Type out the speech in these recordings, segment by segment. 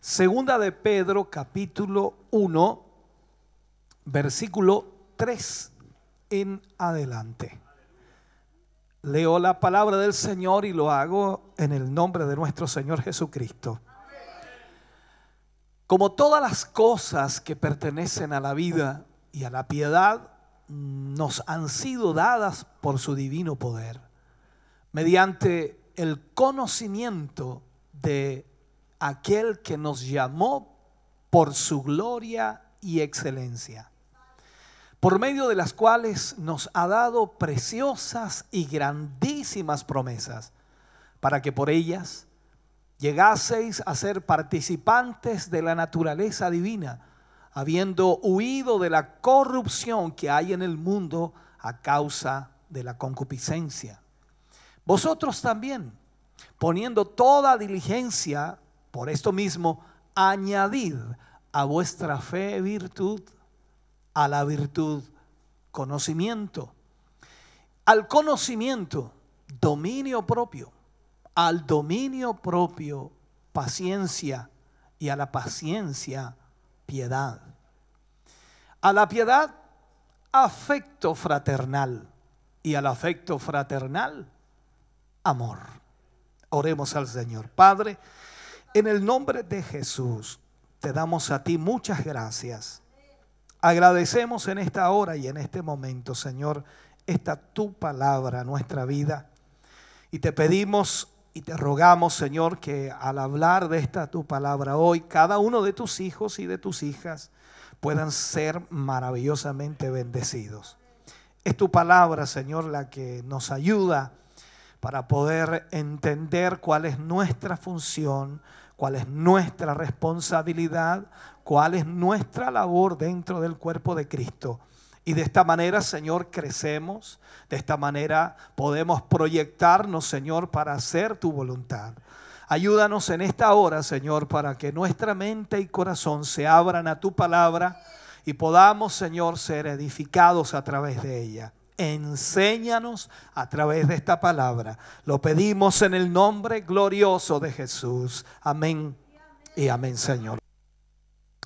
Segunda de Pedro, capítulo 1, versículo 3 en adelante. Leo la palabra del Señor y lo hago en el nombre de nuestro Señor Jesucristo. Como todas las cosas que pertenecen a la vida y a la piedad nos han sido dadas por su divino poder, mediante el conocimiento de aquel que nos llamó por su gloria y excelencia, por medio de las cuales nos ha dado preciosas y grandísimas promesas, para que por ellas llegaseis a ser participantes de la naturaleza divina, habiendo huido de la corrupción que hay en el mundo a causa de la concupiscencia. Vosotros también, poniendo toda diligencia, por esto mismo, añadid a vuestra fe virtud, a la virtud conocimiento, al conocimiento dominio propio, al dominio propio paciencia y a la paciencia piedad, a la piedad afecto fraternal y al afecto fraternal amor. Oremos al Señor. Padre, en el nombre de Jesús te damos a ti muchas gracias. Agradecemos en esta hora y en este momento, Señor, esta tu palabra a nuestra vida. Y te pedimos y te rogamos, Señor, que al hablar de esta tu palabra hoy, cada uno de tus hijos y de tus hijas puedan ser maravillosamente bendecidos. Es tu palabra, Señor, la que nos ayuda para poder entender cuál es nuestra función, cuál es nuestra responsabilidad, cuál es nuestra labor dentro del cuerpo de Cristo. Y de esta manera, Señor, crecemos. De esta manera podemos proyectarnos, Señor, para hacer tu voluntad. Ayúdanos en esta hora, Señor, para que nuestra mente y corazón se abran a tu palabra y podamos, Señor, ser edificados a través de ella. Enséñanos a través de esta palabra. Lo pedimos en el nombre glorioso de Jesús. Amén y amén, Señor.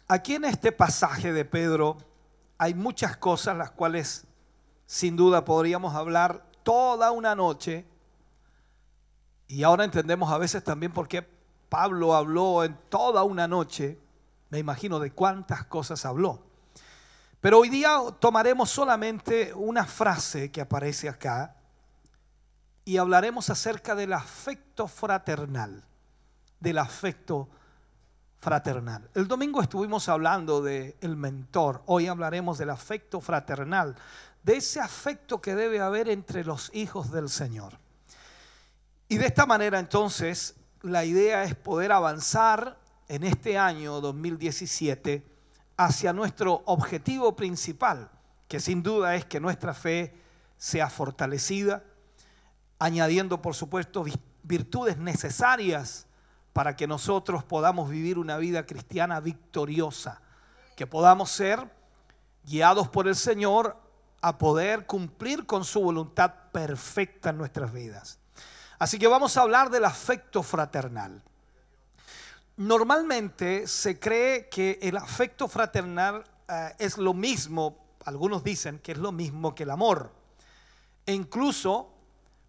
Aquí en este pasaje de Pedro hay muchas cosas las cuales sin duda podríamos hablar toda una noche. Y ahora entendemos a veces también por qué Pablo habló en toda una noche. Me imagino de cuántas cosas habló. Pero hoy día tomaremos solamente una frase que aparece acá y hablaremos acerca del afecto fraternal. Del afecto fraternal. El domingo estuvimos hablando del mentor. Hoy hablaremos del afecto fraternal, de ese afecto que debe haber entre los hijos del Señor. Y de esta manera entonces la idea es poder avanzar en este año 2017 hacia nuestro objetivo principal, que sin duda es que nuestra fe sea fortalecida, añadiendo por supuesto virtudes necesarias para que nosotros podamos vivir una vida cristiana victoriosa, que podamos ser guiados por el Señor a poder cumplir con su voluntad perfecta en nuestras vidas. Así que vamos a hablar del afecto fraternal. Normalmente se cree que el afecto fraternal es lo mismo, algunos dicen que es lo mismo que el amor. E incluso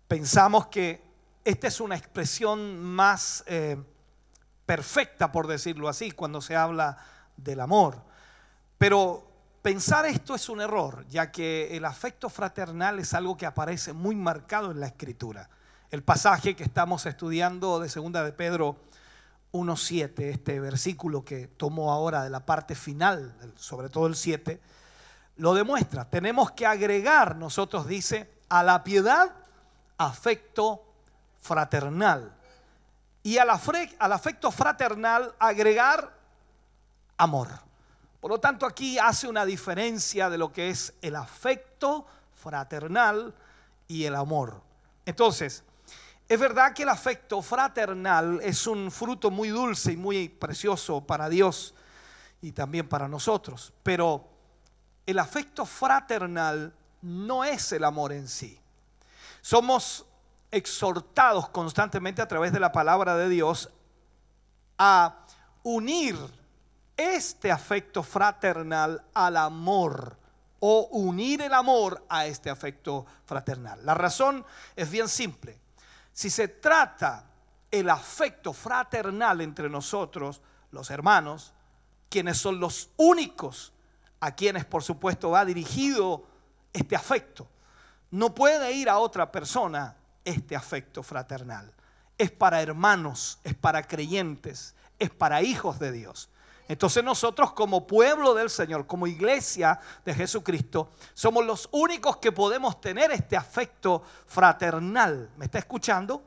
pensamos que esta es una expresión más perfecta, por decirlo así, cuando se habla del amor. Pero pensar esto es un error, ya que el afecto fraternal es algo que aparece muy marcado en la Escritura. El pasaje que estamos estudiando de Segunda de Pedro 1:7, este versículo que tomo ahora de la parte final, sobre todo el 7, lo demuestra. Tenemos que agregar, nosotros dice, a la piedad afecto fraternal. Y al afecto fraternal agregar amor. Por lo tanto, aquí hace una diferencia de lo que es el afecto fraternal y el amor. Entonces, es verdad que el afecto fraternal es un fruto muy dulce y muy precioso para Dios y también para nosotros. Pero el afecto fraternal no es el amor en sí. Somos exhortados constantemente a través de la palabra de Dios a unir este afecto fraternal al amor, o unir el amor a este afecto fraternal. La razón es bien simple. Si se trata el afecto fraternal entre nosotros, los hermanos, quienes son los únicos a quienes por supuesto va dirigido este afecto, no puede ir a otra persona este afecto fraternal. Es para hermanos, es para creyentes, es para hijos de Dios. Entonces nosotros como pueblo del Señor, como iglesia de Jesucristo, somos los únicos que podemos tener este afecto fraternal. ¿Me está escuchando?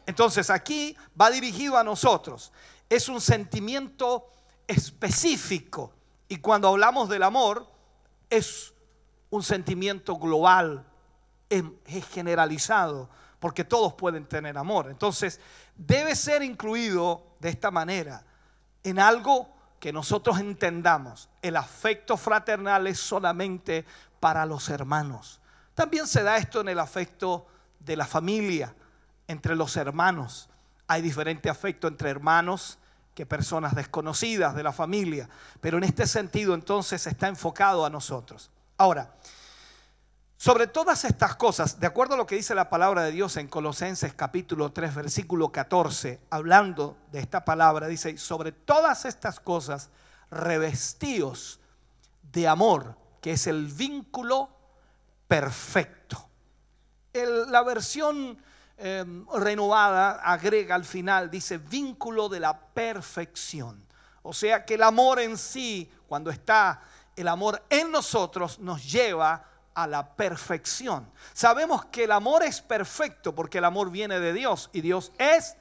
Entonces aquí va dirigido a nosotros. Es un sentimiento específico. Y cuando hablamos del amor, es un sentimiento global, es generalizado, porque todos pueden tener amor. Entonces debe ser incluido de esta manera en algo que nosotros entendamos. El afecto fraternal es solamente para los hermanos. También se da esto en el afecto de la familia, entre los hermanos. Hay diferente afecto entre hermanos que personas desconocidas de la familia, pero en este sentido entonces está enfocado a nosotros. Ahora, sobre todas estas cosas, de acuerdo a lo que dice la palabra de Dios en Colosenses capítulo 3 versículo 14, hablando de esta palabra, dice: sobre todas estas cosas revestíos de amor, que es el vínculo perfecto. La versión renovada agrega al final, dice vínculo de la perfección. O sea que el amor en sí, cuando está el amor en nosotros, nos lleva a la perfección. Sabemos que el amor es perfecto porque el amor viene de Dios y Dios es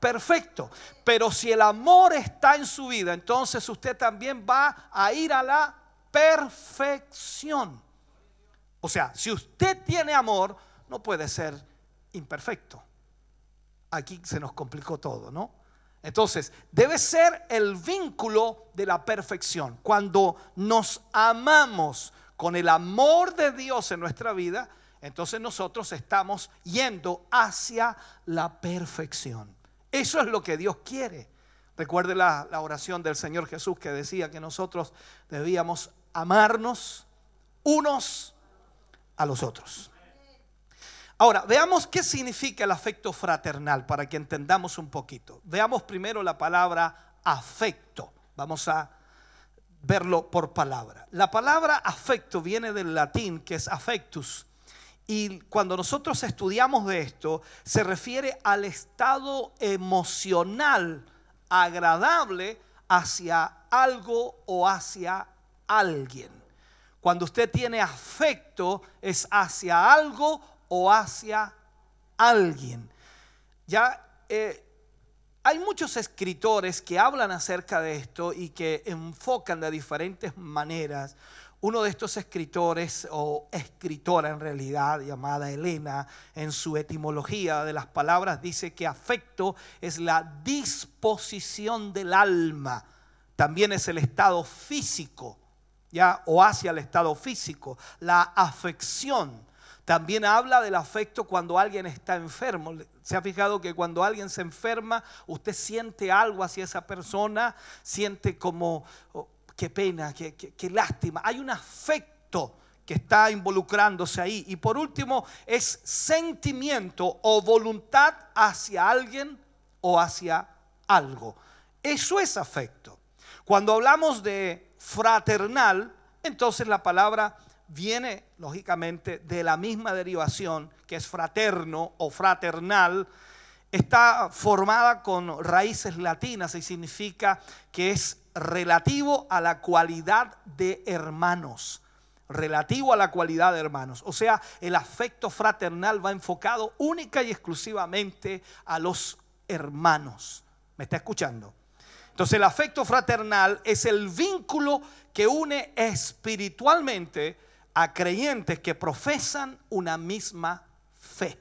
perfecto. Pero si el amor está en su vida, entonces usted también va a ir a la perfección. O sea, si usted tiene amor, no puede ser imperfecto. Aquí se nos complicó todo, ¿no? Entonces, debe ser el vínculo de la perfección. Cuando nos amamos con el amor de Dios en nuestra vida, entonces nosotros estamos yendo hacia la perfección. Eso es lo que Dios quiere. Recuerde la oración del Señor Jesús que decía que nosotros debíamos amarnos unos a los otros. Ahora, veamos qué significa el afecto fraternal para que entendamos un poquito. Veamos primero la palabra afecto. Vamos a verlo por palabra. La palabra afecto viene del latín, que es affectus, y cuando nosotros estudiamos de esto, se refiere al estado emocional agradable hacia algo o hacia alguien. Cuando usted tiene afecto, es hacia algo o hacia alguien. Ya hay muchos escritores que hablan acerca de esto y que enfocan de diferentes maneras. Uno de estos escritores, o escritora en realidad, llamada Elena, en su etimología de las palabras dice que afecto es la disposición del alma. También es el estado físico, ya, o hacia el estado físico, la afección. También habla del afecto cuando alguien está enfermo. ¿Se ha fijado que cuando alguien se enferma, usted siente algo hacia esa persona? Siente como, oh, qué pena, qué lástima. Hay un afecto que está involucrándose ahí. Y por último, es sentimiento o voluntad hacia alguien o hacia algo. Eso es afecto. Cuando hablamos de fraternal, entonces la palabra viene lógicamente de la misma derivación, que es fraterno o fraternal. Está formada con raíces latinas y significa que es relativo a la cualidad de hermanos. Relativo a la cualidad de hermanos. O sea, el afecto fraternal va enfocado única y exclusivamente a los hermanos. ¿Me está escuchando? Entonces el afecto fraternal es el vínculo que une espiritualmente a creyentes que profesan una misma fe.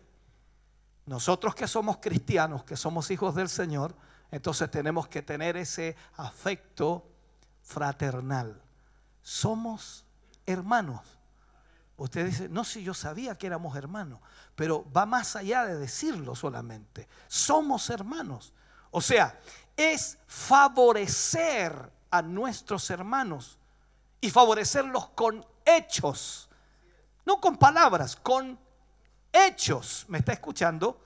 Nosotros que somos cristianos, que somos hijos del Señor, entonces tenemos que tener ese afecto fraternal. Somos hermanos. Usted dice, no, si yo sabía que éramos hermanos, pero va más allá de decirlo solamente. Somos hermanos. O sea, es favorecer a nuestros hermanos y favorecerlos con hechos, no con palabras, con hechos. ¿Me está escuchando?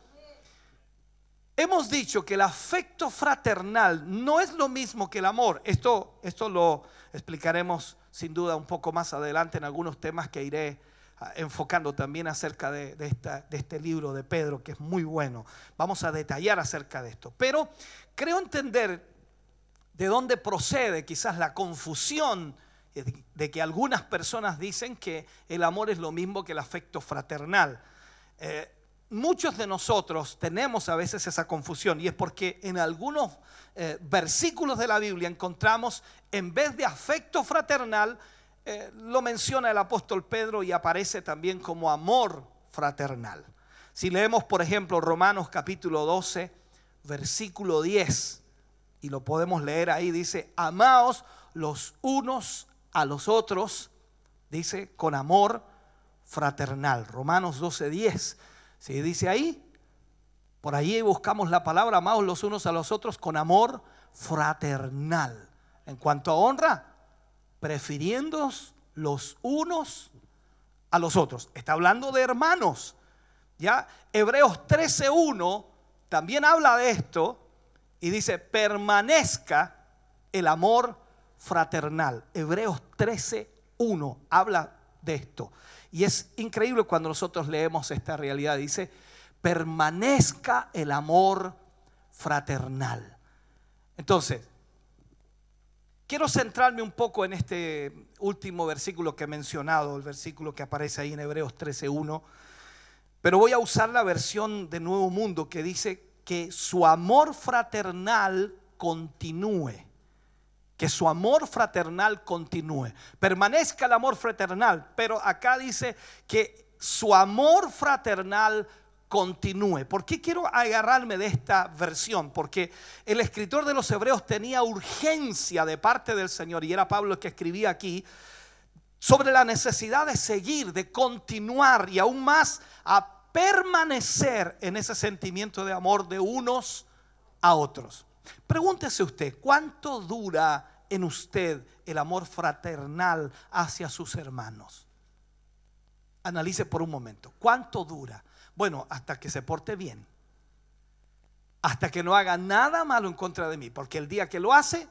Hemos dicho que el afecto fraternal no es lo mismo que el amor. Esto lo explicaremos sin duda un poco más adelante en algunos temas que iré enfocando también acerca de este libro de Pedro, que es muy bueno. Vamos a detallar acerca de esto. Pero creo entender de dónde procede quizás la confusión de que algunas personas dicen que el amor es lo mismo que el afecto fraternal. Muchos de nosotros tenemos a veces esa confusión, y es porque en algunos versículos de la Biblia encontramos, en vez de afecto fraternal, lo menciona el apóstol Pedro y aparece también como amor fraternal. Si leemos, por ejemplo, Romanos capítulo 12, versículo 10, y lo podemos leer ahí, dice: amaos los unos a los otros, dice, con amor fraternal. Romanos 12, 10. Si dice ahí, por allí buscamos la palabra amaos los unos a los otros con amor fraternal. En cuanto a honra, prefiriéndoos los unos a los otros. Está hablando de hermanos. Ya Hebreos 13:1 también habla de esto y dice: permanezca el amor fraternal. Hebreos 13:1 habla de esto. Y es increíble cuando nosotros leemos esta realidad. Dice: permanezca el amor fraternal. Entonces, quiero centrarme un poco en este último versículo que he mencionado, el versículo que aparece ahí en Hebreos 13:1. Pero voy a usar la versión de Nuevo Mundo, que dice que su amor fraternal continúe. Que su amor fraternal continúe. Permanezca el amor fraternal. Pero acá dice que su amor fraternal continúe. ¿Por qué quiero agarrarme de esta versión? Porque el escritor de los Hebreos tenía urgencia de parte del Señor, y era Pablo el que escribía aquí, sobre la necesidad de seguir, de continuar y aún más a permanecer en ese sentimiento de amor de unos a otros. Pregúntese usted, ¿cuánto dura en usted el amor fraternal hacia sus hermanos? Analice por un momento, ¿cuánto dura? Bueno, hasta que se porte bien, hasta que no haga nada malo en contra de mí, porque el día que lo hace,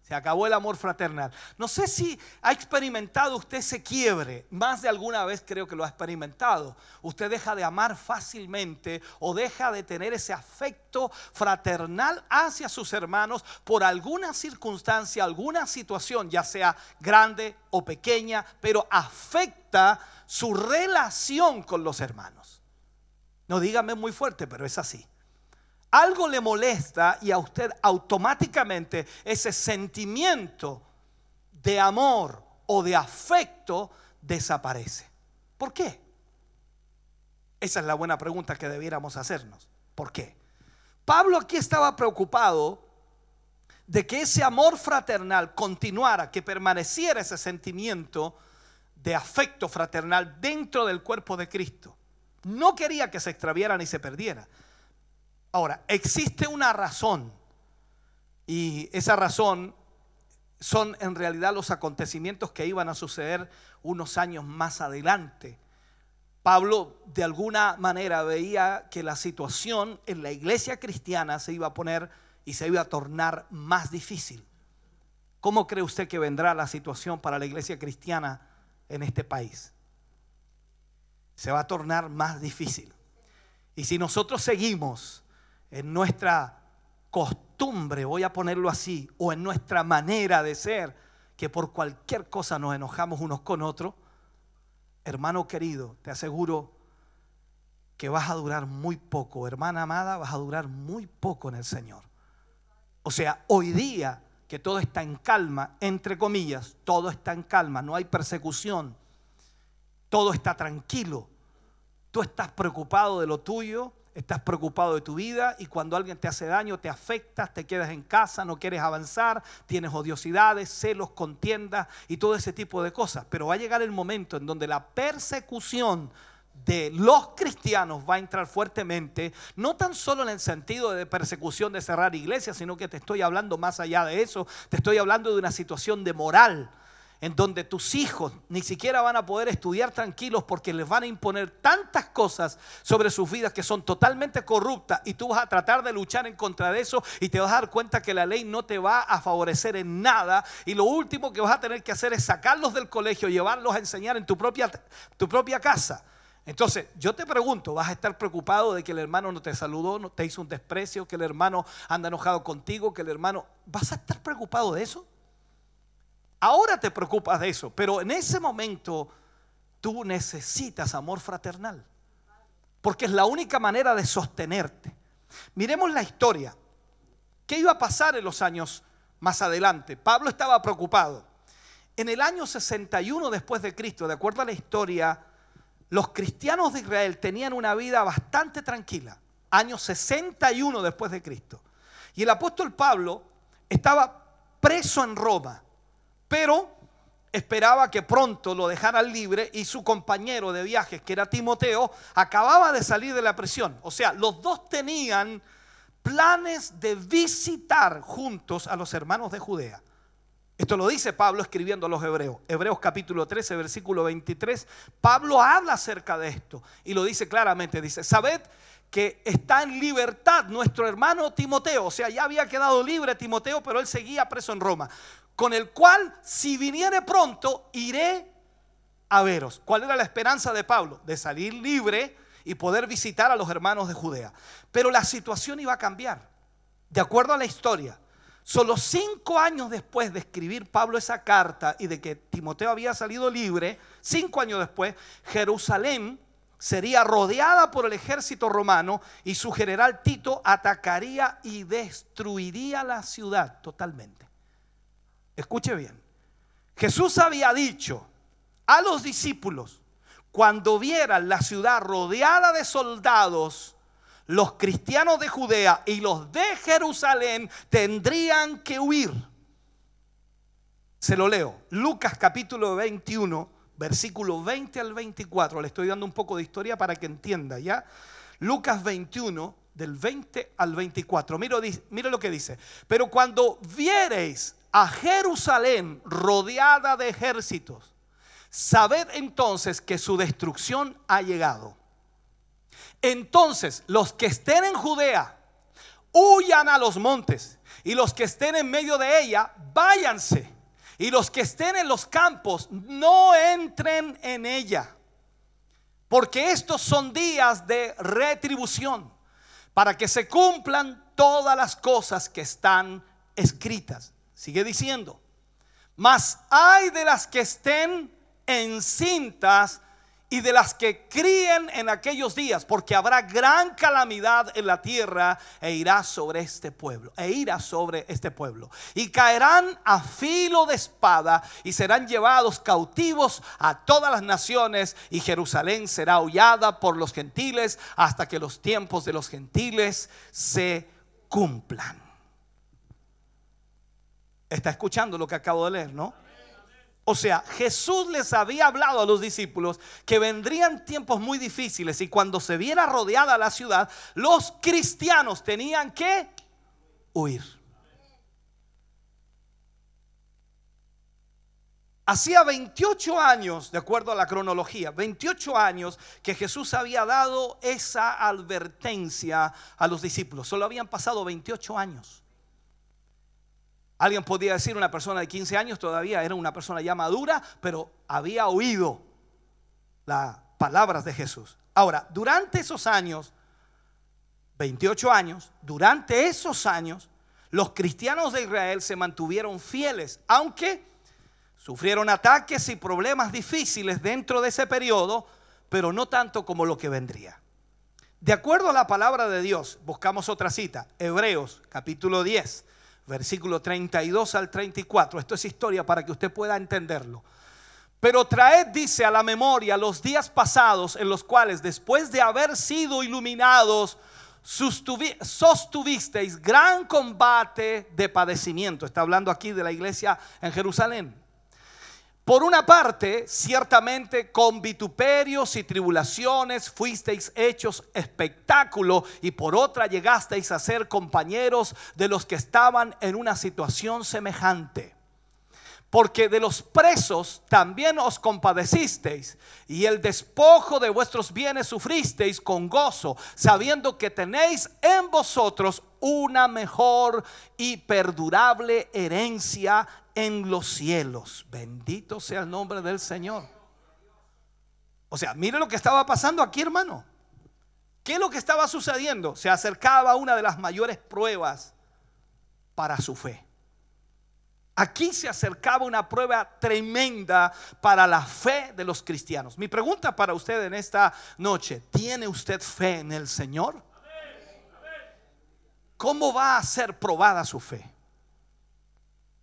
se acabó el amor fraternal. No sé si ha experimentado usted ese quiebre. Más de alguna vez creo que lo ha experimentado. Usted deja de amar fácilmente o deja de tener ese afecto fraternal hacia sus hermanos por alguna circunstancia, alguna situación, ya sea grande o pequeña, pero afecta su relación con los hermanos. No dígame muy fuerte, pero es así. Algo le molesta y a usted automáticamente ese sentimiento de amor o de afecto desaparece. ¿Por qué? Esa es la buena pregunta que debiéramos hacernos. ¿Por qué? Pablo aquí estaba preocupado de que ese amor fraternal continuara, que permaneciera ese sentimiento de afecto fraternal dentro del cuerpo de Cristo. No quería que se extraviara ni se perdiera. Ahora, existe una razón, y esa razón son en realidad los acontecimientos que iban a suceder unos años más adelante. Pablo de alguna manera veía que la situación en la iglesia cristiana se iba a poner y se iba a tornar más difícil. ¿Cómo cree usted que vendrá la situación para la iglesia cristiana en este país? Se va a tornar más difícil. Y si nosotros seguimos en nuestra costumbre, voy a ponerlo así, o en nuestra manera de ser, que por cualquier cosa nos enojamos unos con otros, hermano querido, te aseguro que vas a durar muy poco. Hermana amada, vas a durar muy poco en el Señor. O sea, hoy día que todo está en calma, entre comillas, todo está en calma, no hay persecución, todo está tranquilo. Tú estás preocupado de lo tuyo, estás preocupado de tu vida, y cuando alguien te hace daño te afectas, te quedas en casa, no quieres avanzar, tienes odiosidades, celos, contiendas y todo ese tipo de cosas. Pero va a llegar el momento en donde la persecución de los cristianos va a entrar fuertemente, no tan solo en el sentido de persecución, de cerrar iglesias, sino que te estoy hablando más allá de eso. Te estoy hablando de una situación de moral, en donde tus hijos ni siquiera van a poder estudiar tranquilos porque les van a imponer tantas cosas sobre sus vidas que son totalmente corruptas, y tú vas a tratar de luchar en contra de eso y te vas a dar cuenta que la ley no te va a favorecer en nada, y lo último que vas a tener que hacer es sacarlos del colegio, llevarlos a enseñar en tu propia casa. Entonces yo te pregunto, ¿vas a estar preocupado de que el hermano no te saludó, no te hizo un desprecio, que el hermano anda enojado contigo, que el hermano... ¿Vas a estar preocupado de eso? Ahora te preocupas de eso, pero en ese momento tú necesitas amor fraternal, porque es la única manera de sostenerte. Miremos la historia. ¿Qué iba a pasar en los años más adelante? Pablo estaba preocupado. En el año 61 después de Cristo, de acuerdo a la historia, los cristianos de Israel tenían una vida bastante tranquila. Año 61 después de Cristo. Y el apóstol Pablo estaba preso en Roma, pero esperaba que pronto lo dejaran libre, y su compañero de viajes, que era Timoteo, acababa de salir de la prisión. O sea, los dos tenían planes de visitar juntos a los hermanos de Judea. Esto lo dice Pablo escribiendo a los Hebreos. Hebreos capítulo 13, versículo 23. Pablo habla acerca de esto y lo dice claramente. Dice: sabed que está en libertad nuestro hermano Timoteo. O sea, ya había quedado libre Timoteo, pero él seguía preso en Roma, con el cual, si viniere pronto, iré a veros. ¿Cuál era la esperanza de Pablo? De salir libre y poder visitar a los hermanos de Judea. Pero la situación iba a cambiar. De acuerdo a la historia, solo 5 años después de escribir Pablo esa carta y de que Timoteo había salido libre, 5 años después, Jerusalén sería rodeada por el ejército romano, y su general Tito atacaría y destruiría la ciudad totalmente. Escuche bien, Jesús había dicho a los discípulos: cuando vieran la ciudad rodeada de soldados, los cristianos de Judea y los de Jerusalén tendrían que huir. Se lo leo, Lucas capítulo 21, versículo 20 al 24. Le estoy dando un poco de historia para que entienda, ¿ya? Lucas 21, del 20 al 24. Mira lo que dice: pero cuando viereis a Jerusalén rodeada de ejércitos, sabed entonces que su destrucción ha llegado. Entonces los que estén en Judea huyan a los montes, y los que estén en medio de ella váyanse, y los que estén en los campos no entren en ella, porque estos son días de retribución, para que se cumplan todas las cosas que están escritas. Sigue diciendo: mas ay de las que estén encintas y de las que críen en aquellos días, porque habrá gran calamidad en la tierra e irá sobre este pueblo, y caerán a filo de espada y serán llevados cautivos a todas las naciones, y Jerusalén será hollada por los gentiles hasta que los tiempos de los gentiles se cumplan. Está escuchando lo que acabo de leer, ¿no? O sea, Jesús les había hablado a los discípulos que vendrían tiempos muy difíciles, y cuando se viera rodeada la ciudad, los cristianos tenían que huir. Hacía 28 años, de acuerdo a la cronología, 28 años que Jesús había dado esa advertencia a los discípulos. Solo habían pasado 28 años. Alguien podría decir, una persona de 15 años todavía era una persona ya madura, pero había oído las palabras de Jesús. Ahora, durante esos años, 28 años, durante esos años, los cristianos de Israel se mantuvieron fieles, aunque sufrieron ataques y problemas difíciles dentro de ese periodo, pero no tanto como lo que vendría. De acuerdo a la palabra de Dios, buscamos otra cita, Hebreos capítulo 10. Versículo 32 al 34. Esto es historia para que usted pueda entenderlo. Pero traed, dice, a la memoria los días pasados, en los cuales, después de haber sido iluminados, sostuvisteis gran combate de padecimiento. Está hablando aquí de la iglesia en Jerusalén. Por una parte, ciertamente con vituperios y tribulaciones fuisteis hechos espectáculo, y por otra llegasteis a ser compañeros de los que estaban en una situación semejante. Porque de los presos también os compadecisteis, y el despojo de vuestros bienes sufristeis con gozo, sabiendo que tenéis en vosotros una mejor y perdurable herencia en los cielos. Bendito sea el nombre del Señor. O sea, mire lo que estaba pasando aquí, hermano. ¿Qué es lo que estaba sucediendo? Se acercaba una de las mayores pruebas para su fe. Aquí se acercaba una prueba tremenda para la fe de los cristianos. Mi pregunta para usted en esta noche: ¿tiene usted fe en el Señor? ¿Cómo va a ser probada su fe?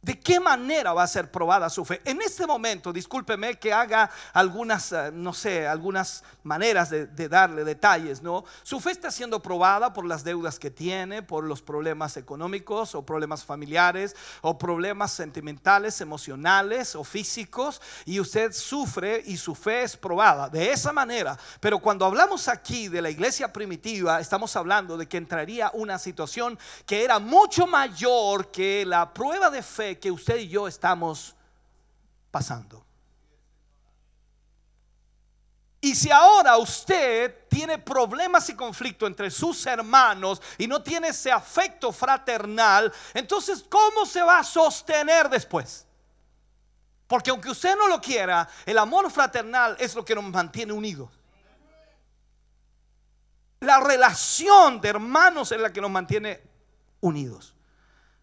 ¿De qué manera va a ser probada su fe? En este momento, discúlpeme que haga algunas, no sé, algunas maneras de darle detalles, ¿no? Su fe está siendo probada por las deudas que tiene, por los problemas económicos o problemas familiares o problemas sentimentales, emocionales o físicos, y usted sufre y su fe es probada de esa manera. Pero cuando hablamos aquí de la iglesia primitiva, estamos hablando de que entraría una situación que era mucho mayor que la prueba de fe que usted y yo estamos pasando. Y si ahora usted tiene problemas y conflicto entre sus hermanos y no tiene ese afecto fraternal, entonces ¿cómo se va a sostener después? Porque aunque usted no lo quiera, el amor fraternal es lo que nos mantiene unidos. La relación de hermanos es la que nos mantiene unidos.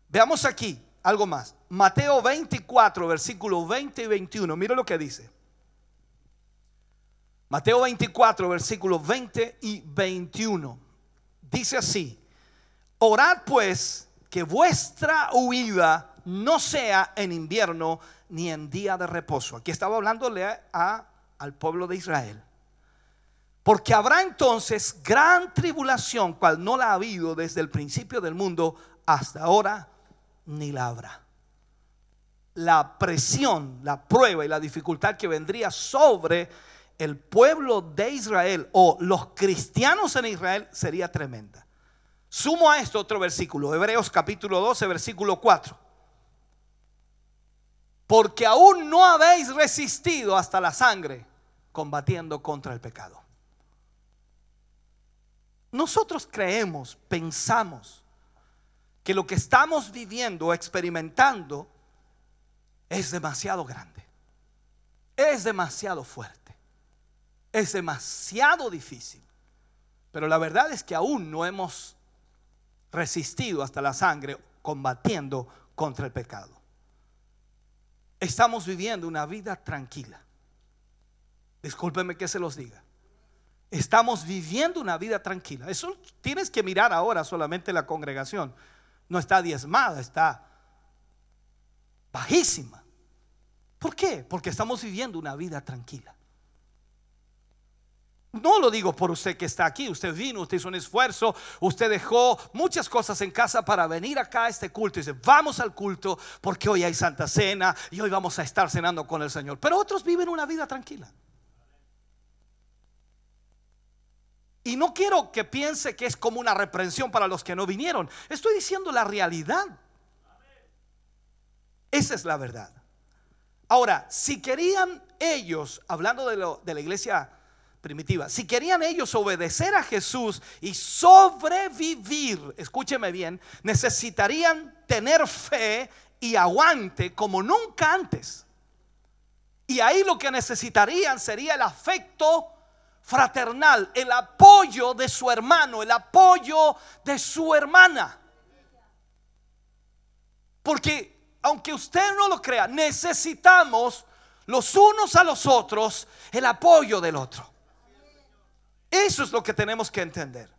Veamos aquí algo más. Mateo 24, versículos 20 y 21. Mira lo que dice. Mateo 24, versículos 20 y 21. Dice así: orad pues que vuestra huida no sea en invierno ni en día de reposo. Aquí estaba hablándole al pueblo de Israel. Porque habrá entonces gran tribulación, cual no la ha habido desde el principio del mundo hasta ahora, ni la habrá. La presión, la prueba y la dificultad que vendría sobre el pueblo de Israel o los cristianos en Israel sería tremenda. Sumo a esto otro versículo, Hebreos capítulo 12, versículo 4. Porque aún no habéis resistido hasta la sangre, combatiendo contra el pecado. Nosotros creemos, pensamos que lo que estamos viviendo o experimentando es demasiado grande, es demasiado fuerte, es demasiado difícil. Pero la verdad es que aún no hemos resistido hasta la sangre combatiendo contra el pecado. Estamos viviendo una vida tranquila. Discúlpenme que se los diga. Estamos viviendo una vida tranquila. Eso tienes que mirar ahora solamente la congregación. No está diezmada, está bajísima. ¿Por qué? Porque estamos viviendo una vida tranquila. No lo digo por usted que está aquí. Usted vino, usted hizo un esfuerzo, usted dejó muchas cosas en casa para venir acá a este culto. Y dice: vamos al culto porque hoy hay Santa Cena y hoy vamos a estar cenando con el Señor. Pero otros viven una vida tranquila. Y no quiero que piense que es como una reprensión para los que no vinieron. Estoy diciendo la realidad. Esa es la verdad. Ahora, si querían ellos, hablando de la iglesia primitiva, si querían ellos obedecer a Jesús y sobrevivir, escúcheme bien, necesitarían tener fe y aguante como nunca antes. Y ahí lo que necesitarían sería el afecto fraternal, el apoyo de su hermano, el apoyo de su hermana. Porque aunque usted no lo crea, necesitamos los unos a los otros el apoyo del otro. Eso es lo que tenemos que entender.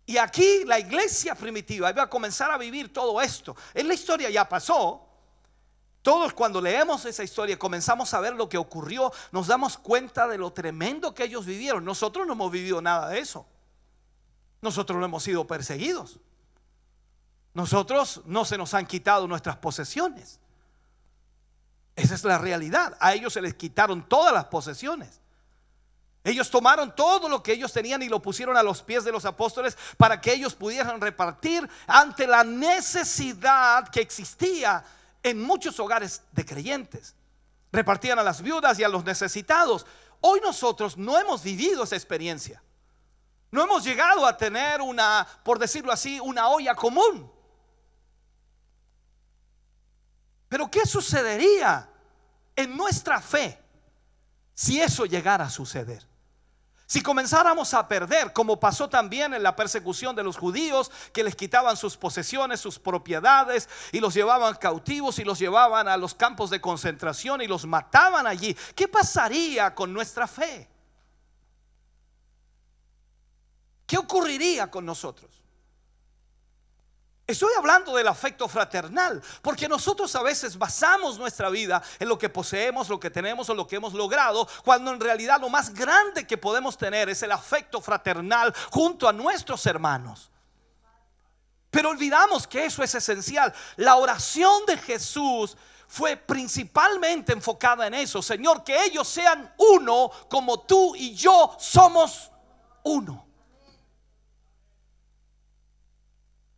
Y aquí la iglesia primitiva iba a comenzar a vivir todo esto. En la historia ya pasó. Todos cuando leemos esa historia comenzamos a ver lo que ocurrió, nos damos cuenta de lo tremendo que ellos vivieron. Nosotros no hemos vivido nada de eso. Nosotros no hemos sido perseguidos. Nosotros no se nos han quitado nuestras posesiones. Esa es la realidad. A ellos se les quitaron todas las posesiones. Ellos tomaron todo lo que ellos tenían y lo pusieron a los pies de los apóstoles para que ellos pudieran repartir ante la necesidad que existía en muchos hogares de creyentes. Repartían a las viudas y a los necesitados. Hoy nosotros no hemos vivido esa experiencia. No hemos llegado a tener una, por decirlo así, una olla común. Pero ¿qué sucedería en nuestra fe si eso llegara a suceder? Si comenzáramos a perder, como pasó también en la persecución de los judíos, que les quitaban sus posesiones, sus propiedades, y los llevaban cautivos y los llevaban a los campos de concentración y los mataban allí, ¿qué pasaría con nuestra fe? ¿Qué ocurriría con nosotros? Estoy hablando del afecto fraternal, porque nosotros a veces basamos nuestra vida en lo que poseemos, lo que tenemos o lo que hemos logrado, cuando en realidad lo más grande que podemos tener es el afecto fraternal junto a nuestros hermanos. Pero olvidamos que eso es esencial. La oración de Jesús fue principalmente enfocada en eso. Señor, que ellos sean uno como tú y yo somos uno.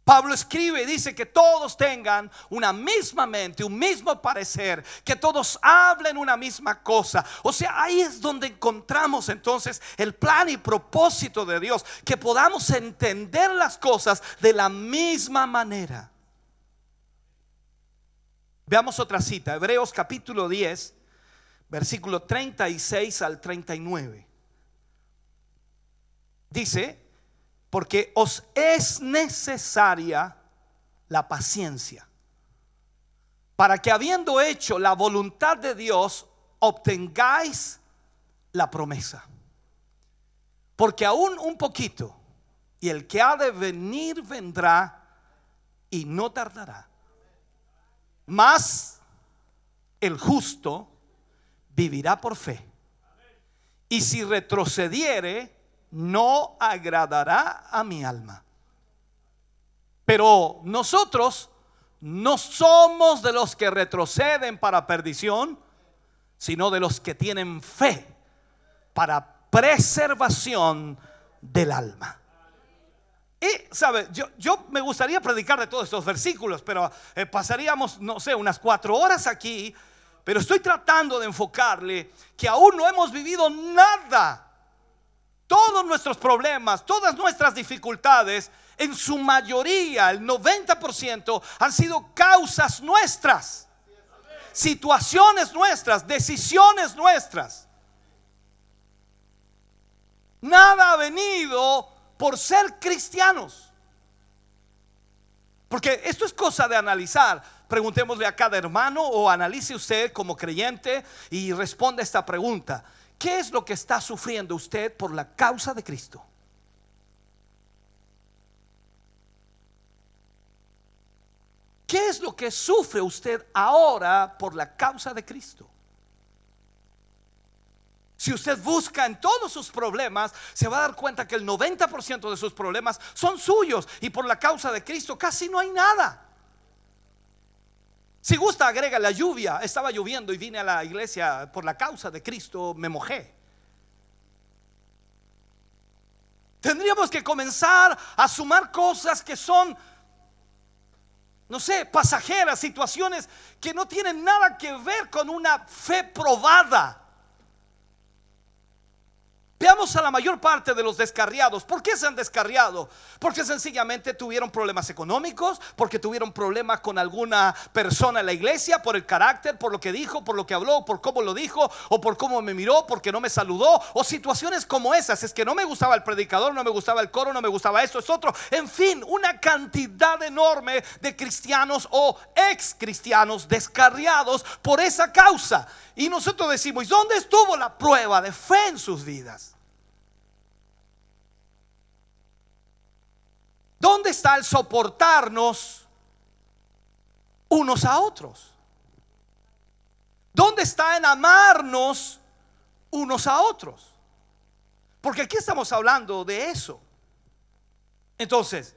Pablo escribe y dice que todos tengan una misma mente, un mismo parecer, que todos hablen una misma cosa. O sea, ahí es donde encontramos entonces el plan y propósito de Dios, que podamos entender las cosas de la misma manera. Veamos otra cita, Hebreos capítulo 10, versículo 36 al 39. Dice: porque os es necesaria la paciencia, para que habiendo hecho la voluntad de Dios, obtengáis la promesa. Porque aún un poquito, y el que ha de venir vendrá, y no tardará. Mas el justo vivirá por fe, y si retrocediere, no agradará a mi alma. Pero nosotros no somos de los que retroceden para perdición, sino de los que tienen fe para preservación del alma. Y sabe, yo me gustaría predicar de todos estos versículos, pero pasaríamos, no sé, unas 4 horas aquí. Pero estoy tratando de enfocarle que aún no hemos vivido nada. Todos nuestros problemas, todas nuestras dificultades, en su mayoría, el 90%, han sido causas nuestras, situaciones nuestras, decisiones nuestras. Nada ha venido por ser cristianos. Porque esto es cosa de analizar. Preguntémosle a cada hermano, o analice usted como creyente y responda esta pregunta: ¿qué es lo que está sufriendo usted por la causa de Cristo? ¿Qué es lo que sufre usted ahora por la causa de Cristo? Si usted busca en todos sus problemas, se va a dar cuenta que el 90% de sus problemas son suyos, y por la causa de Cristo casi no hay nada. Si gusta, agrega la lluvia. Estaba lloviendo y vine a la iglesia por la causa de Cristo, me mojé. Tendríamos que comenzar a sumar cosas que son, no sé, pasajeras, situaciones que no tienen nada que ver con una fe probada. Veamos a la mayor parte de los descarriados. ¿Por qué se han descarriado? Porque sencillamente tuvieron problemas económicos, porque tuvieron problemas con alguna persona en la iglesia, por el carácter, por lo que dijo, por lo que habló, por cómo lo dijo, o por cómo me miró, porque no me saludó, o situaciones como esas. Es que no me gustaba el predicador, no me gustaba el coro, no me gustaba esto, es otro. En fin, una cantidad enorme de cristianos o ex cristianos descarriados por esa causa. Y nosotros decimos: ¿y dónde estuvo la prueba de fe en sus vidas? ¿Dónde está el soportarnos unos a otros? ¿Dónde está en amarnos unos a otros? Porque aquí estamos hablando de eso. Entonces,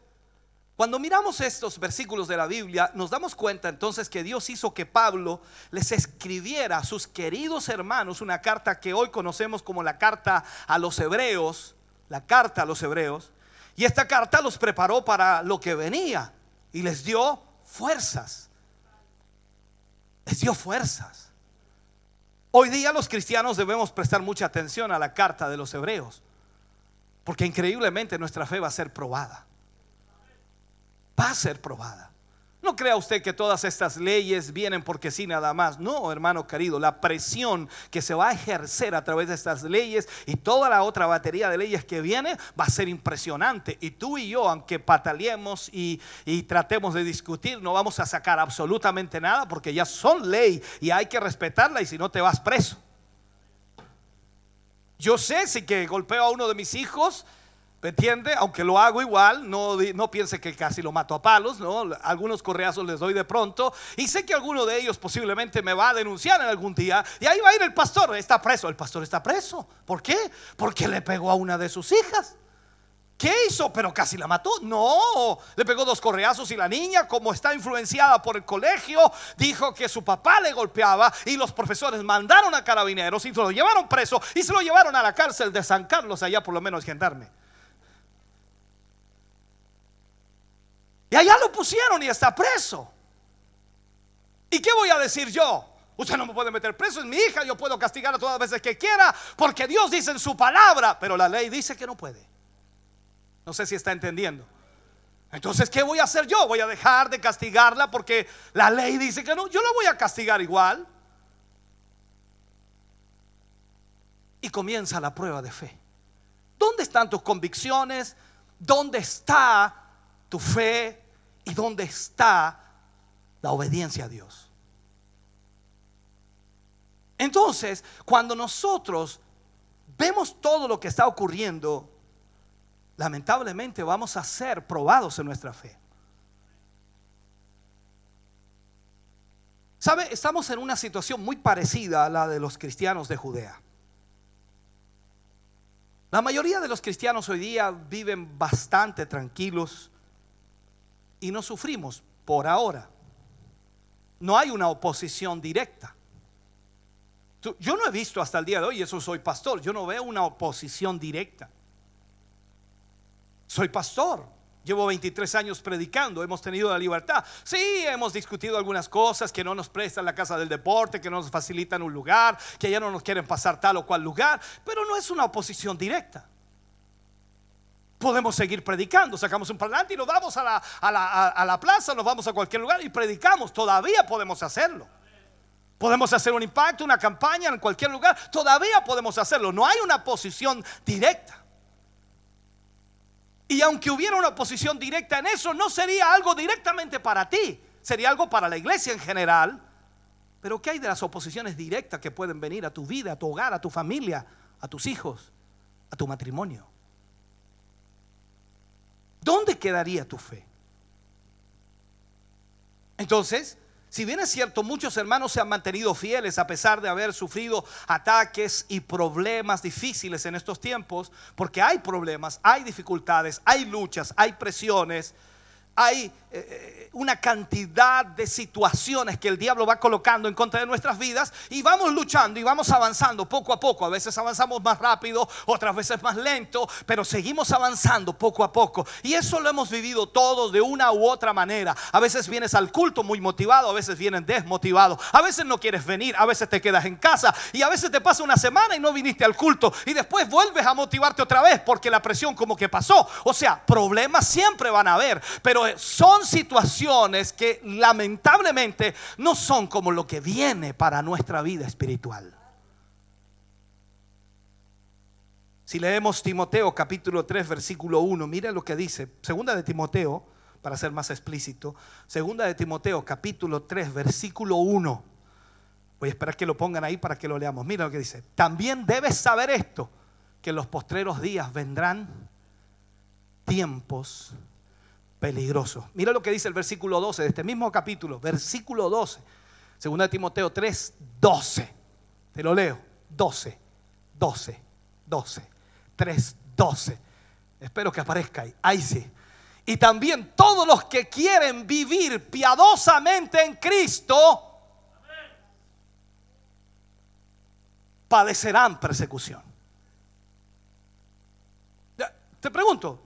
Cuando miramos estos versículos de la Biblia, nos damos cuenta entonces que Dios hizo que Pablo les escribiera a sus queridos hermanos una carta que hoy conocemos como la carta a los hebreos, la carta a los hebreos. Y esta carta los preparó para lo que venía y les dio fuerzas. Les dio fuerzas. Hoy día los cristianos debemos prestar mucha atención a la carta de los hebreos, porque increíblemente nuestra fe va a ser probada. Va a ser probada. No crea usted que todas estas leyes vienen porque sí nada más. No, hermano querido, la presión que se va a ejercer a través de estas leyes y toda la otra batería de leyes que viene va a ser impresionante. Y tú y yo, aunque pataleemos y tratemos de discutir, no vamos a sacar absolutamente nada, porque ya son ley y hay que respetarla, y si no te vas preso. Yo sé, si que golpeo a uno de mis hijos, ¿me entiende? Aunque lo hago igual, no piense que casi lo mato a palos, ¿no? Algunos correazos les doy de pronto, y sé que alguno de ellos posiblemente me va a denunciar en algún día, y ahí va a ir el pastor, está preso. El pastor está preso. ¿Por qué? Porque le pegó a una de sus hijas. ¿Qué hizo? Pero casi la mató. No, le pegó 2 correazos, y la niña, como está influenciada por el colegio, dijo que su papá le golpeaba, y los profesores mandaron a carabineros y se lo llevaron preso, y se lo llevaron a la cárcel de San Carlos, allá por lo menos Gendarme. Y allá lo pusieron y está preso. ¿Y qué voy a decir yo? Usted no me puede meter preso, es mi hija, yo puedo castigarla todas las veces que quiera, porque Dios dice en su palabra, pero la ley dice que no puede. No sé si está entendiendo. Entonces, ¿qué voy a hacer yo? Voy a dejar de castigarla porque la ley dice que no. Yo la voy a castigar igual. Y comienza la prueba de fe. ¿Dónde están tus convicciones? ¿Dónde está tu fe? ¿Y dónde está la obediencia a Dios? Entonces, cuando nosotros vemos todo lo que está ocurriendo, lamentablemente vamos a ser probados en nuestra fe. ¿Sabe? Estamos en una situación muy parecida a la de los cristianos de Judea. La mayoría de los cristianos hoy día viven bastante tranquilos y no sufrimos por ahora. No hay una oposición directa. Yo no he visto hasta el día de hoy, eso soy pastor, yo no veo una oposición directa. Soy pastor, llevo 23 años predicando, hemos tenido la libertad. Sí, hemos discutido algunas cosas, que no nos prestan la casa del deporte, que no nos facilitan un lugar, que ya no nos quieren pasar tal o cual lugar, pero no es una oposición directa. Podemos seguir predicando, sacamos un parlante y nos vamos a la plaza, nos vamos a cualquier lugar y predicamos. Todavía podemos hacerlo. Podemos hacer un impacto, una campaña en cualquier lugar. Todavía podemos hacerlo. No hay una posición directa. Y aunque hubiera una posición directa en eso, no sería algo directamente para ti, sería algo para la iglesia en general. Pero ¿qué hay de las oposiciones directas que pueden venir a tu vida, a tu hogar, a tu familia, a tus hijos, a tu matrimonio? ¿Dónde quedaría tu fe? Entonces, si bien es cierto, muchos hermanos se han mantenido fieles a pesar de haber sufrido ataques y problemas difíciles en estos tiempos, porque hay problemas, hay dificultades, hay luchas, hay presiones, hay una cantidad de situaciones que el diablo va colocando en contra de nuestras vidas, y vamos luchando y vamos avanzando poco a poco. A veces avanzamos más rápido, otras veces más lento, pero seguimos avanzando poco a poco, y eso lo hemos vivido todos de una u otra manera. A veces vienes al culto muy motivado, a veces vienes desmotivado, a veces no quieres venir, a veces te quedas en casa, y a veces te pasa una semana y no viniste al culto, y después vuelves a motivarte otra vez porque la presión como que pasó. O sea, problemas siempre van a haber, pero son situaciones que lamentablemente no son como lo que viene para nuestra vida espiritual. Si leemos Timoteo capítulo 3 versículo 1, mira lo que dice. Segunda de Timoteo, para ser más explícito, segunda de Timoteo capítulo 3 versículo 1. Voy a esperar que lo pongan ahí para que lo leamos. Mira lo que dice: también debes saber esto, que en los postreros días vendrán tiempos peligroso. Mira lo que dice el versículo 12 de este mismo capítulo, versículo 12, 2 Timoteo 3, 12. Te lo leo, 12, 3, 12. Espero que aparezca ahí. Ahí sí. Y también todos los que quieren vivir piadosamente en Cristo padecerán persecución. Te pregunto,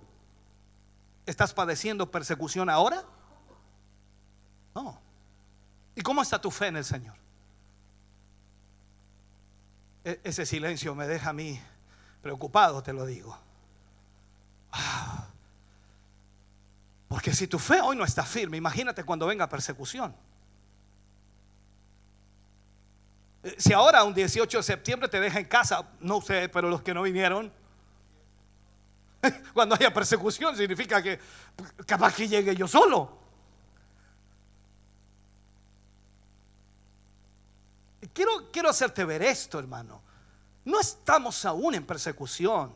¿estás padeciendo persecución ahora? No. ¿Y cómo está tu fe en el Señor? Ese silencio me deja a mí preocupado, te lo digo. Porque si tu fe hoy no está firme, imagínate cuando venga persecución. Si ahora un 18 de septiembre te deja en casa, no sé, pero los que no vinieron, cuando haya persecución significa que capaz que llegue yo solo. Quiero hacerte ver esto, hermano. No estamos aún en persecución,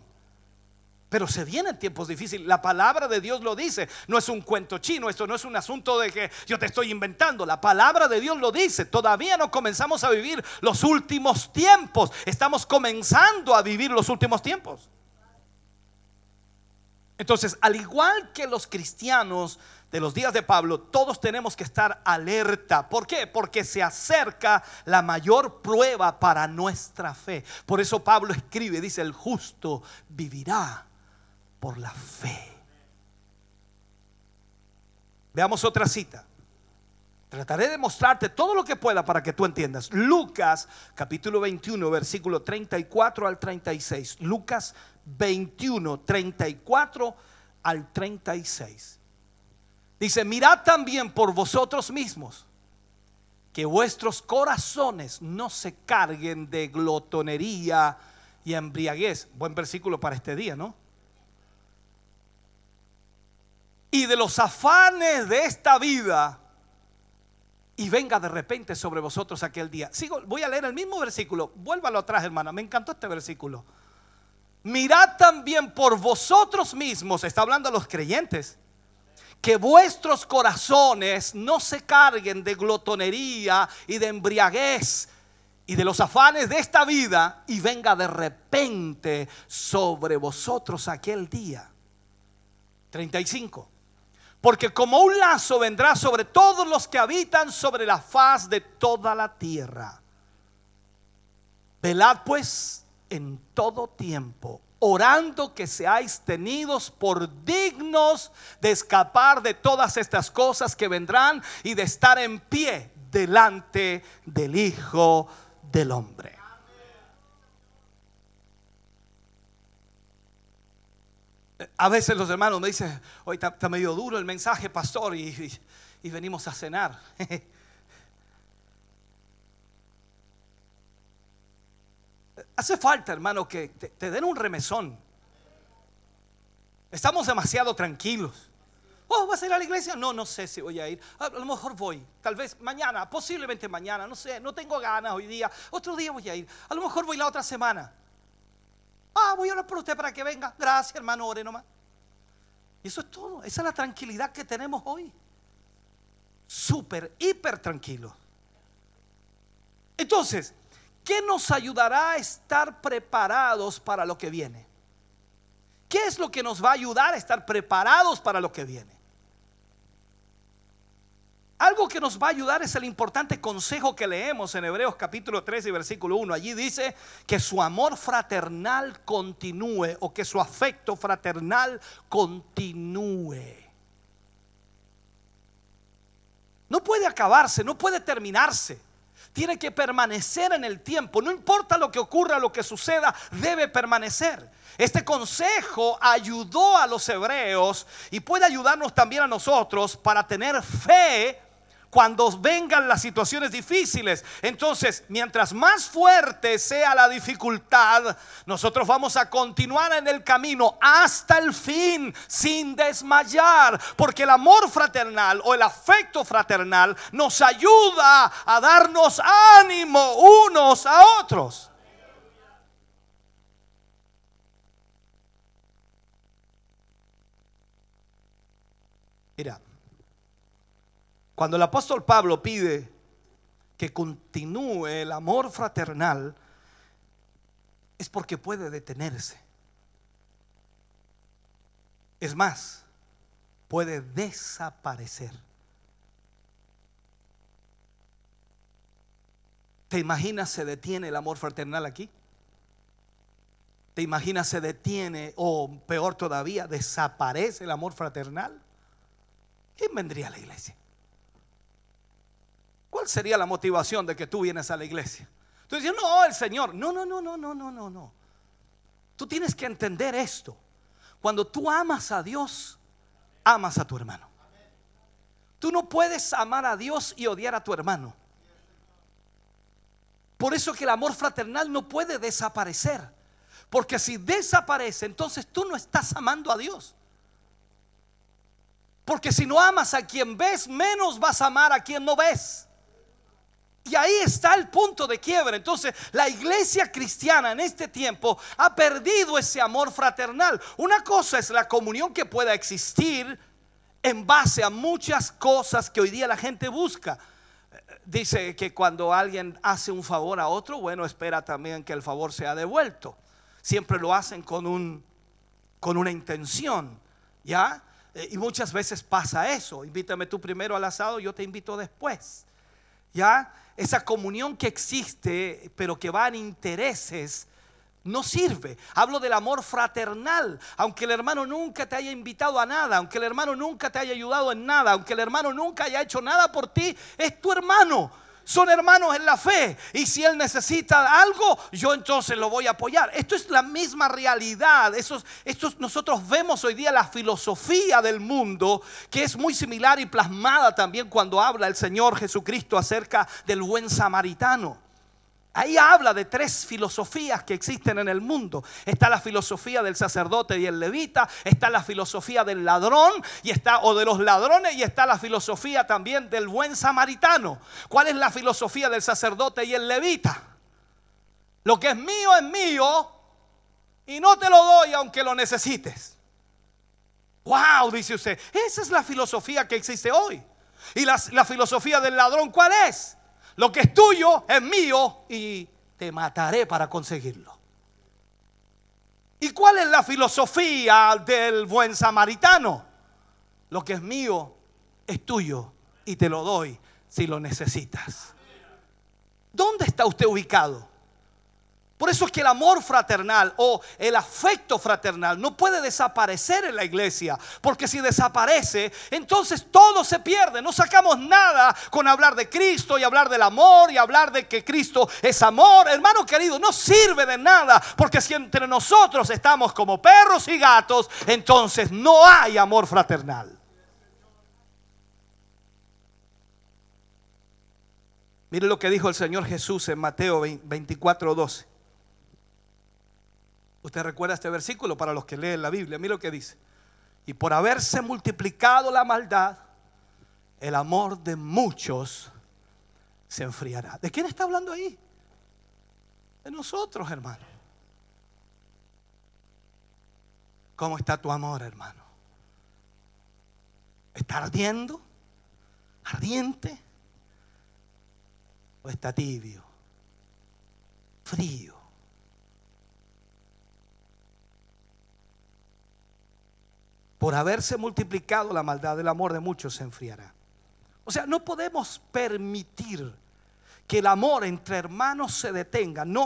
pero se vienen tiempos difíciles. La palabra de Dios lo dice. No es un cuento chino. Esto no es un asunto de que yo te estoy inventando. La palabra de Dios lo dice. Todavía no comenzamos a vivir los últimos tiempos. Estamos comenzando a vivir los últimos tiempos. Entonces, al igual que los cristianos de los días de Pablo, todos tenemos que estar alerta. ¿Por qué? Porque se acerca la mayor prueba para nuestra fe. Por eso Pablo escribe, dice: el justo vivirá por la fe. Veamos otra cita. Trataré de mostrarte todo lo que pueda para que tú entiendas. Lucas capítulo 21, versículo 34 al 36. Lucas 21, 34 al 36. Dice: mirad también por vosotros mismos, que vuestros corazones no se carguen de glotonería y embriaguez. Buen versículo para este día, ¿no? Y de los afanes de esta vida, y venga de repente sobre vosotros aquel día. Voy a leer el mismo versículo. Vuélvalo atrás, hermana. Me encantó este versículo. Mirad también por vosotros mismos, está hablando a los creyentes, que vuestros corazones no se carguen de glotonería y de embriaguez y de los afanes de esta vida, y venga de repente sobre vosotros aquel día. 35. Porque como un lazo vendrá sobre todos los que habitan sobre la faz de toda la tierra. Velad pues en todo tiempo, orando que seáis tenidos por dignos de escapar de todas estas cosas que vendrán y de estar en pie delante del Hijo del Hombre. A veces los hermanos me dicen: hoy está medio duro el mensaje, pastor, y venimos a cenar. Hace falta, hermano, que te den un remesón. Estamos demasiado tranquilos. Oh, ¿vas a ir a la iglesia? No, no sé si voy a ir. A lo mejor voy, tal vez mañana, posiblemente mañana, no sé, no tengo ganas hoy día. Otro día voy a ir. A lo mejor voy la otra semana. Voy a orar por usted para que venga. Gracias, hermano, ore nomás. Y eso es todo. Esa es la tranquilidad que tenemos hoy. Súper, hiper tranquilo. Entonces, ¿qué nos ayudará a estar preparados para lo que viene? ¿Qué es lo que nos va a ayudar a estar preparados para lo que viene? Algo que nos va a ayudar es el importante consejo que leemos en Hebreos capítulo 13 y versículo 1. Allí dice que su amor fraternal continúe, o que su afecto fraternal continúe. No puede acabarse, no puede terminarse. Tiene que permanecer en el tiempo. No importa lo que ocurra, lo que suceda, debe permanecer. Este consejo ayudó a los hebreos y puede ayudarnos también a nosotros para tener fe cuando vengan las situaciones difíciles. Entonces, mientras más fuerte sea la dificultad, nosotros vamos a continuar en el camino hasta el fin sin desmayar, porque el amor fraternal o el afecto fraternal nos ayuda a darnos ánimo unos a otros. Mira, cuando el apóstol Pablo pide que continúe el amor fraternal, es porque puede detenerse. Es más, puede desaparecer. ¿Te imaginas se detiene el amor fraternal aquí? ¿Te imaginas se detiene o peor todavía desaparece el amor fraternal? ¿Quién vendría a la iglesia? ¿Cuál sería la motivación de que tú vienes a la iglesia? Tú dices, no, el Señor. No. Tú tienes que entender esto. Cuando tú amas a Dios, amas a tu hermano. Tú no puedes amar a Dios y odiar a tu hermano. Por eso que el amor fraternal no puede desaparecer. Porque si desaparece, entonces tú no estás amando a Dios. Porque si no amas a quien ves, menos vas a amar a quien no ves. Y ahí está el punto de quiebre. Entonces la iglesia cristiana en este tiempo ha perdido ese amor fraternal. Una cosa es la comunión que pueda existir en base a muchas cosas que hoy día la gente busca. Dice que cuando alguien hace un favor a otro, bueno, espera también que el favor sea devuelto. Siempre lo hacen con una intención, ¿ya? Y muchas veces pasa eso. Invítame tú primero al asado, yo te invito después, ¿ya? Esa comunión que existe, pero que va en intereses, no sirve. Hablo del amor fraternal. Aunque el hermano nunca te haya invitado a nada, aunque el hermano nunca te haya ayudado en nada, aunque el hermano nunca haya hecho nada por ti, es tu hermano. Son hermanos en la fe. Y si él necesita algo, yo entonces lo voy a apoyar. Esto es la misma realidad. Nosotros vemos hoy día la filosofía del mundo, que es muy similar y plasmada también cuando habla el Señor Jesucristo acerca del buen samaritano. Ahí habla de tres filosofías que existen en el mundo. Está la filosofía del sacerdote y el levita, está la filosofía del ladrón o de los ladrones, y está la filosofía también del buen samaritano. ¿Cuál es la filosofía del sacerdote y el levita? Lo que es mío y no te lo doy aunque lo necesites. Wow, dice usted, esa es la filosofía que existe hoy. Y la filosofía del ladrón, ¿cuál es? Lo que es tuyo es mío y te mataré para conseguirlo. ¿Y cuál es la filosofía del buen samaritano? Lo que es mío es tuyo y te lo doy si lo necesitas. ¿Dónde está usted ubicado? Por eso es que el amor fraternal o el afecto fraternal no puede desaparecer en la iglesia. Porque si desaparece, entonces todo se pierde. No sacamos nada con hablar de Cristo y hablar del amor y hablar de que Cristo es amor. Hermano querido, no sirve de nada. Porque si entre nosotros estamos como perros y gatos, entonces no hay amor fraternal. Mire lo que dijo el Señor Jesús en Mateo 24:12. Usted recuerda este versículo para los que leen la Biblia. Mira lo que dice: y por haberse multiplicado la maldad, el amor de muchos se enfriará. ¿De quién está hablando ahí? De nosotros, hermano. ¿Cómo está tu amor, hermano? ¿Está ardiendo? ¿Ardiente? ¿O está tibio? Frío. Por haberse multiplicado la maldad, el amor de muchos se enfriará. O sea, no podemos permitir que el amor entre hermanos se detenga. No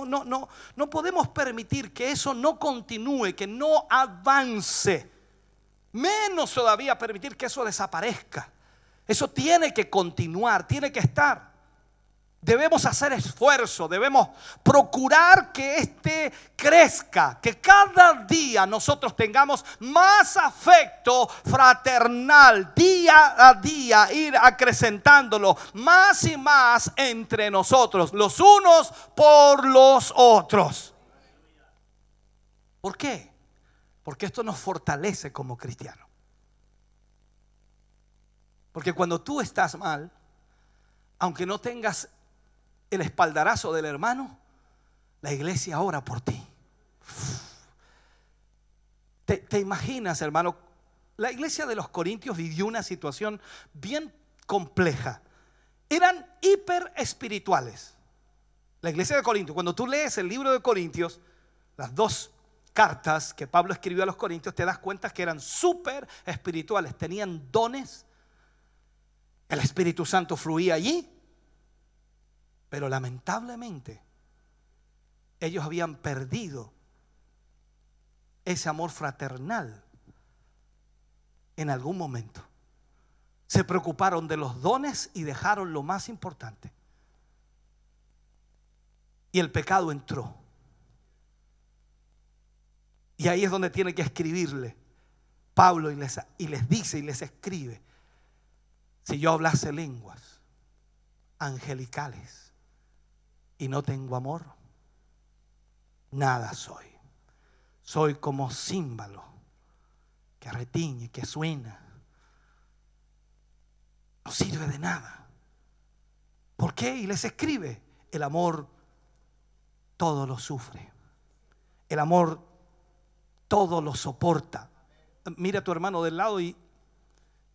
podemos permitir que eso no continúe, que no avance. Menos todavía permitir que eso desaparezca. Eso tiene que continuar, tiene que estar. Debemos hacer esfuerzo, debemos procurar que este crezca, que cada día nosotros tengamos más afecto fraternal, día a día, ir acrecentándolo más y más entre nosotros, los unos por los otros. ¿Por qué? Porque esto nos fortalece como cristianos. Porque cuando tú estás mal, aunque no tengas el espaldarazo del hermano, la iglesia ora por ti. ¿Te imaginas, hermano? La iglesia de los Corintios vivió una situación bien compleja. Eran hiper espirituales. La iglesia de Corintios, cuando tú lees el libro de Corintios, las dos cartas que Pablo escribió a los Corintios, te das cuenta que eran súper espirituales, tenían dones, el Espíritu Santo fluía allí, pero lamentablemente ellos habían perdido ese amor fraternal en algún momento. Se preocuparon de los dones y dejaron lo más importante. Y el pecado entró. Y ahí es donde tiene que escribirle Pablo y les dice y les escribe: si yo hablase lenguas angelicales y no tengo amor, nada soy. Soy como címbalo que retiñe, que suena. No sirve de nada. ¿Por qué? Y les escribe: el amor todo lo sufre. El amor todo lo soporta. Mira a tu hermano del lado y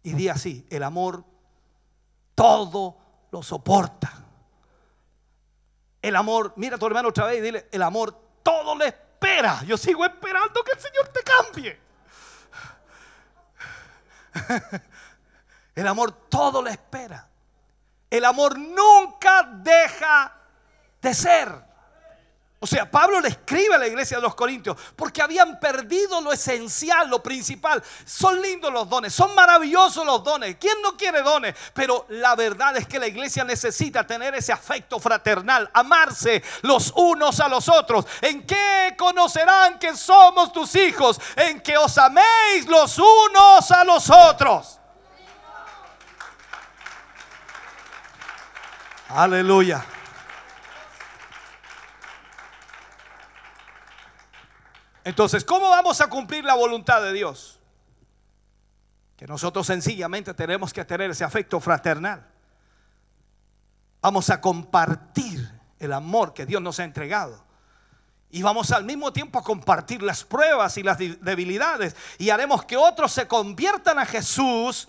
di así: el amor todo lo soporta. El amor, mira a tu hermano otra vez y dile: el amor todo lo espera. Yo sigo esperando que el Señor te cambie. El amor todo lo espera. El amor nunca deja de ser. O sea, Pablo le escribe a la iglesia de los Corintios porque habían perdido lo esencial, lo principal. Son lindos los dones, son maravillosos los dones. ¿Quién no quiere dones? Pero la verdad es que la iglesia necesita tener ese afecto fraternal, amarse los unos a los otros. ¿En qué conocerán que somos tus hijos? En que os améis los unos a los otros. Aleluya. Entonces, ¿cómo vamos a cumplir la voluntad de Dios? Que nosotros sencillamente tenemos que tener ese afecto fraternal. Vamos a compartir el amor que Dios nos ha entregado. Y vamos al mismo tiempo a compartir las pruebas y las debilidades. Y haremos que otros se conviertan a Jesús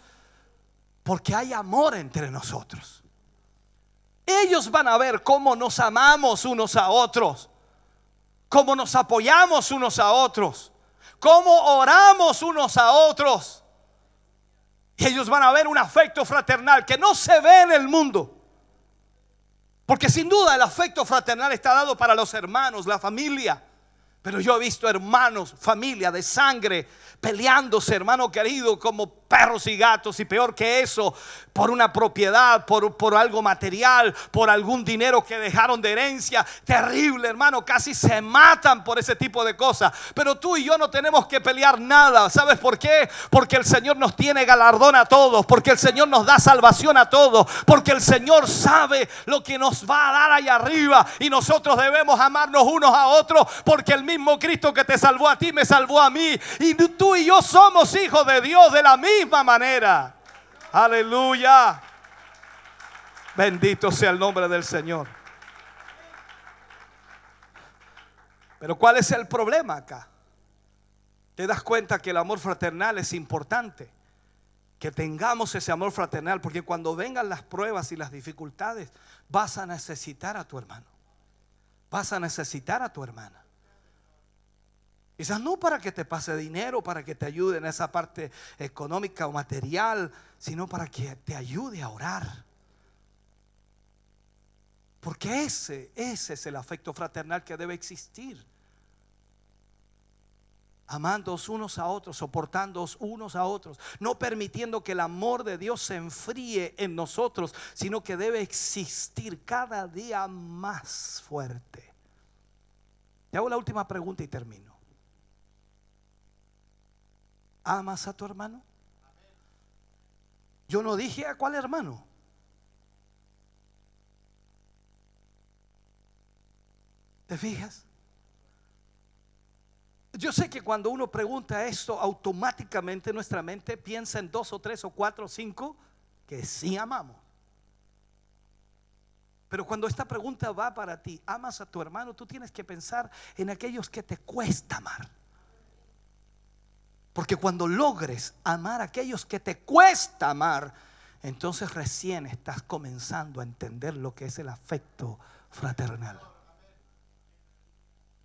porque hay amor entre nosotros. Ellos van a ver cómo nos amamos unos a otros, cómo nos apoyamos unos a otros, cómo oramos unos a otros. Y ellos van a ver un afecto fraternal que no se ve en el mundo. Porque sin duda el afecto fraternal está dado para los hermanos, la familia. Pero yo he visto hermanos, familia de sangre, peleándose, hermano querido, como perros y gatos, y peor que eso, por una propiedad, por algo material, por algún dinero que dejaron de herencia. Terrible, hermano, casi se matan por ese tipo de cosas. Pero tú y yo no tenemos que pelear nada. ¿Sabes por qué? Porque el Señor nos tiene galardón a todos, porque el Señor nos da salvación a todos, porque el Señor sabe lo que nos va a dar allá arriba, y nosotros debemos amarnos unos a otros, porque el mismo Cristo que te salvó a ti me salvó a mí, y tú y yo somos hijos de Dios de la misma manera. Aleluya. Bendito sea el nombre del Señor. Pero ¿cuál es el problema acá? Te das cuenta que el amor fraternal es importante, que tengamos ese amor fraternal, porque cuando vengan las pruebas y las dificultades, vas a necesitar a tu hermano, vas a necesitar a tu hermana. Quizás no para que te pase dinero, para que te ayude en esa parte económica o material, sino para que te ayude a orar. Porque ese es el afecto fraternal que debe existir. Amándoos unos a otros, soportándoos unos a otros, no permitiendo que el amor de Dios se enfríe en nosotros, sino que debe existir cada día más fuerte. Te hago la última pregunta y termino. ¿Amas a tu hermano? Yo no dije a cuál hermano. ¿Te fijas? Yo sé que cuando uno pregunta esto, automáticamente nuestra mente piensa en 2 o 3 o 4 o 5 que sí amamos. Pero cuando esta pregunta va para ti, ¿amas a tu hermano? Tú tienes que pensar en aquellos que te cuesta amar. Porque cuando logres amar a aquellos que te cuesta amar, entonces recién estás comenzando a entender lo que es el afecto fraternal.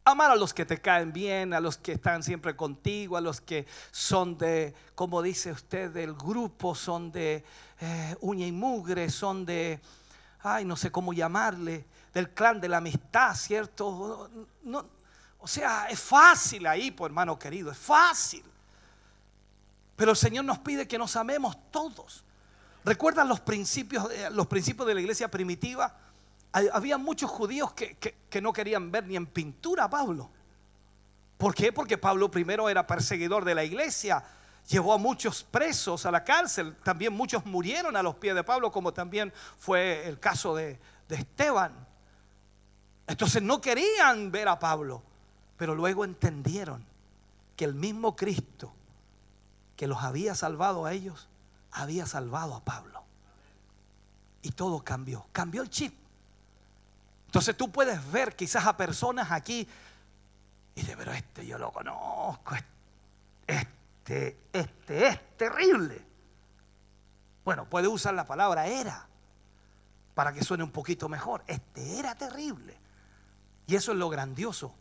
Amar a los que te caen bien, a los que están siempre contigo, a los que son de, como dice usted, del grupo, son de uña y mugre, son de, ay, no sé cómo llamarle, del clan de la amistad, ¿cierto? No, o sea, es fácil ahí, pues, hermano querido, es fácil. Pero el Señor nos pide que nos amemos todos. ¿Recuerdan los principios de la iglesia primitiva? Había muchos judíos que no querían ver ni en pintura a Pablo. ¿Por qué? Porque Pablo primero era perseguidor de la iglesia, llevó a muchos presos a la cárcel, también muchos murieron a los pies de Pablo, como también fue el caso de Esteban. Entonces no querían ver a Pablo, pero luego entendieron que el mismo Cristo que los había salvado a ellos, había salvado a Pablo. Y todo cambió el chip. Entonces tú puedes ver quizás a personas aquí y dices, pero este yo lo conozco, este es terrible. Bueno, puede usar la palabra era para que suene un poquito mejor. Este era terrible. Y eso es lo grandioso,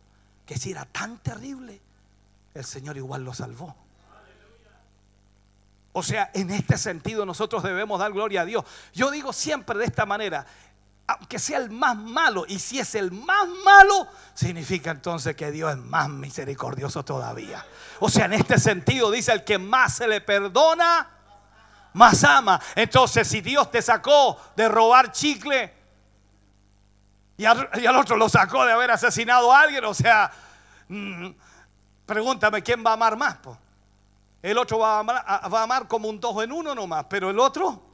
que si era tan terrible, el Señor igual lo salvó. O sea, en este sentido nosotros debemos dar gloria a Dios. Yo digo siempre de esta manera, aunque sea el más malo, y si es el más malo, significa entonces que Dios es más misericordioso todavía. O sea, en este sentido dice, el que más se le perdona, más ama. Entonces, si Dios te sacó de robar chicle y al otro lo sacó de haber asesinado a alguien, o sea, pregúntame, ¿quién va a amar más? El otro va a amar como un 2 en 1 nomás, pero el otro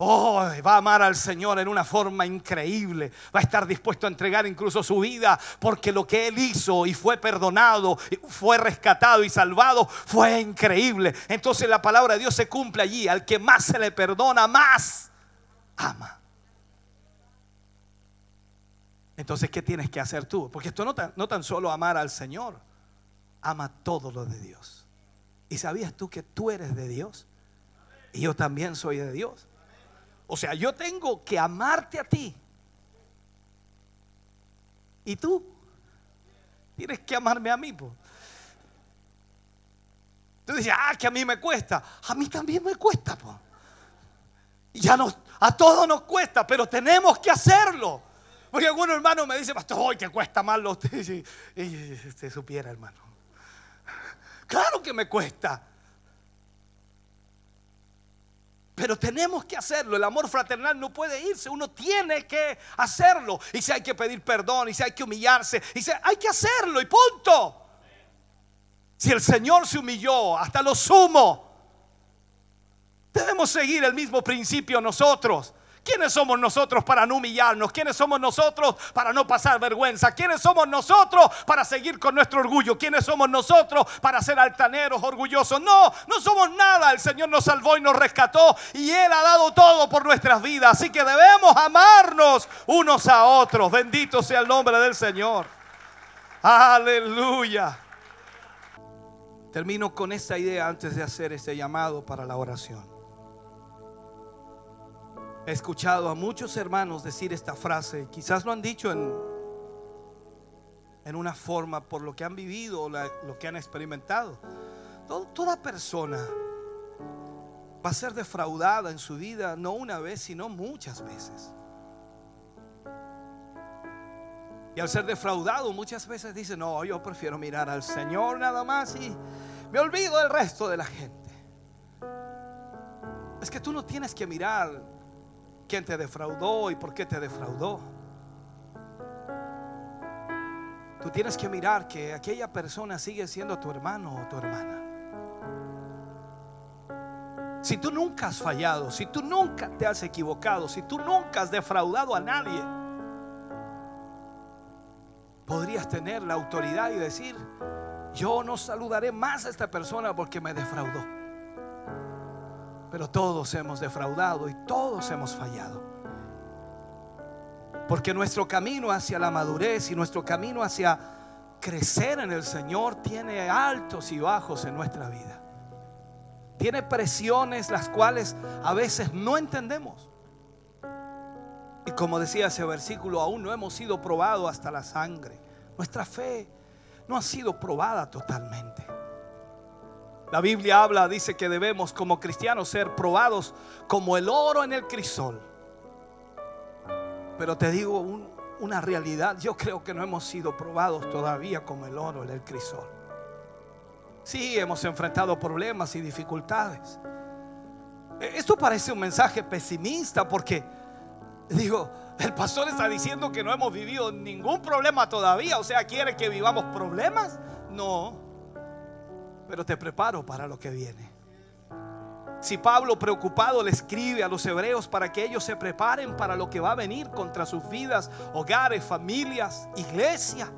va a amar al Señor en una forma increíble. Va a estar dispuesto a entregar incluso su vida, porque lo que Él hizo y fue perdonado, fue rescatado y salvado, fue increíble. Entonces la palabra de Dios se cumple allí. Al que más se le perdona, más ama. Entonces, ¿qué tienes que hacer tú? Porque esto no tan solo amar al Señor, ama todo lo de Dios. ¿Y sabías tú que tú eres de Dios? Y yo también soy de Dios. O sea, yo tengo que amarte a ti. Y tú tienes que amarme a mí. Tú dices, que a mí me cuesta. A mí también me cuesta. Y ya a todos nos cuesta, pero tenemos que hacerlo. Porque algunos hermanos me dicen, pastor, hoy que cuesta más lo usted. Y usted supiera, hermano. Claro que me cuesta. Pero tenemos que hacerlo. El amor fraternal no puede irse. Uno tiene que hacerlo. Y si hay que pedir perdón, y si hay que humillarse, y si hay que hacerlo, y punto. Si el Señor se humilló hasta lo sumo, debemos seguir el mismo principio nosotros. ¿Quiénes somos nosotros para no humillarnos? ¿Quiénes somos nosotros para no pasar vergüenza? ¿Quiénes somos nosotros para seguir con nuestro orgullo? ¿Quiénes somos nosotros para ser altaneros, orgullosos? No somos nada. El Señor nos salvó y nos rescató, y Él ha dado todo por nuestras vidas. Así que debemos amarnos unos a otros. Bendito sea el nombre del Señor. Aleluya. Termino con esta idea antes de hacer este llamado para la oración. He escuchado a muchos hermanos decir esta frase. Quizás lo han dicho en una forma por lo que han vivido o lo que han experimentado. Toda persona va a ser defraudada en su vida, no una vez, sino muchas veces. Y al ser defraudado muchas veces dice, no, yo prefiero mirar al Señor nada más y me olvido del resto de la gente. Es que tú no tienes que mirar quién te defraudó y por qué te defraudó. Tú tienes que mirar que aquella persona sigue siendo tu hermano o tu hermana. Si tú nunca has fallado, si tú nunca te has equivocado, si tú nunca has defraudado a nadie, podrías tener la autoridad y decir, yo no saludaré más a esta persona porque me defraudó. Pero todos hemos defraudado y todos hemos fallado. Porque nuestro camino hacia la madurez y nuestro camino hacia crecer en el Señor tiene altos y bajos en nuestra vida. Tiene presiones las cuales a veces no entendemos. Y como decía ese versículo, aún no hemos sido probados hasta la sangre Nuestra fe no ha sido probada totalmente. La Biblia habla, dice que debemos como cristianos ser probados como el oro en el crisol. Pero te digo una realidad, yo creo que no hemos sido probados todavía como el oro en el crisol. Sí, hemos enfrentado problemas y dificultades. Esto parece un mensaje pesimista porque digo, el pastor está diciendo que no hemos vivido ningún problema todavía. O sea, ¿quiere que vivamos problemas? No, pero te preparo para lo que viene. Si Pablo, preocupado, le escribe a los hebreos para que ellos se preparen para lo que va a venir contra sus vidas, hogares, familias, iglesia,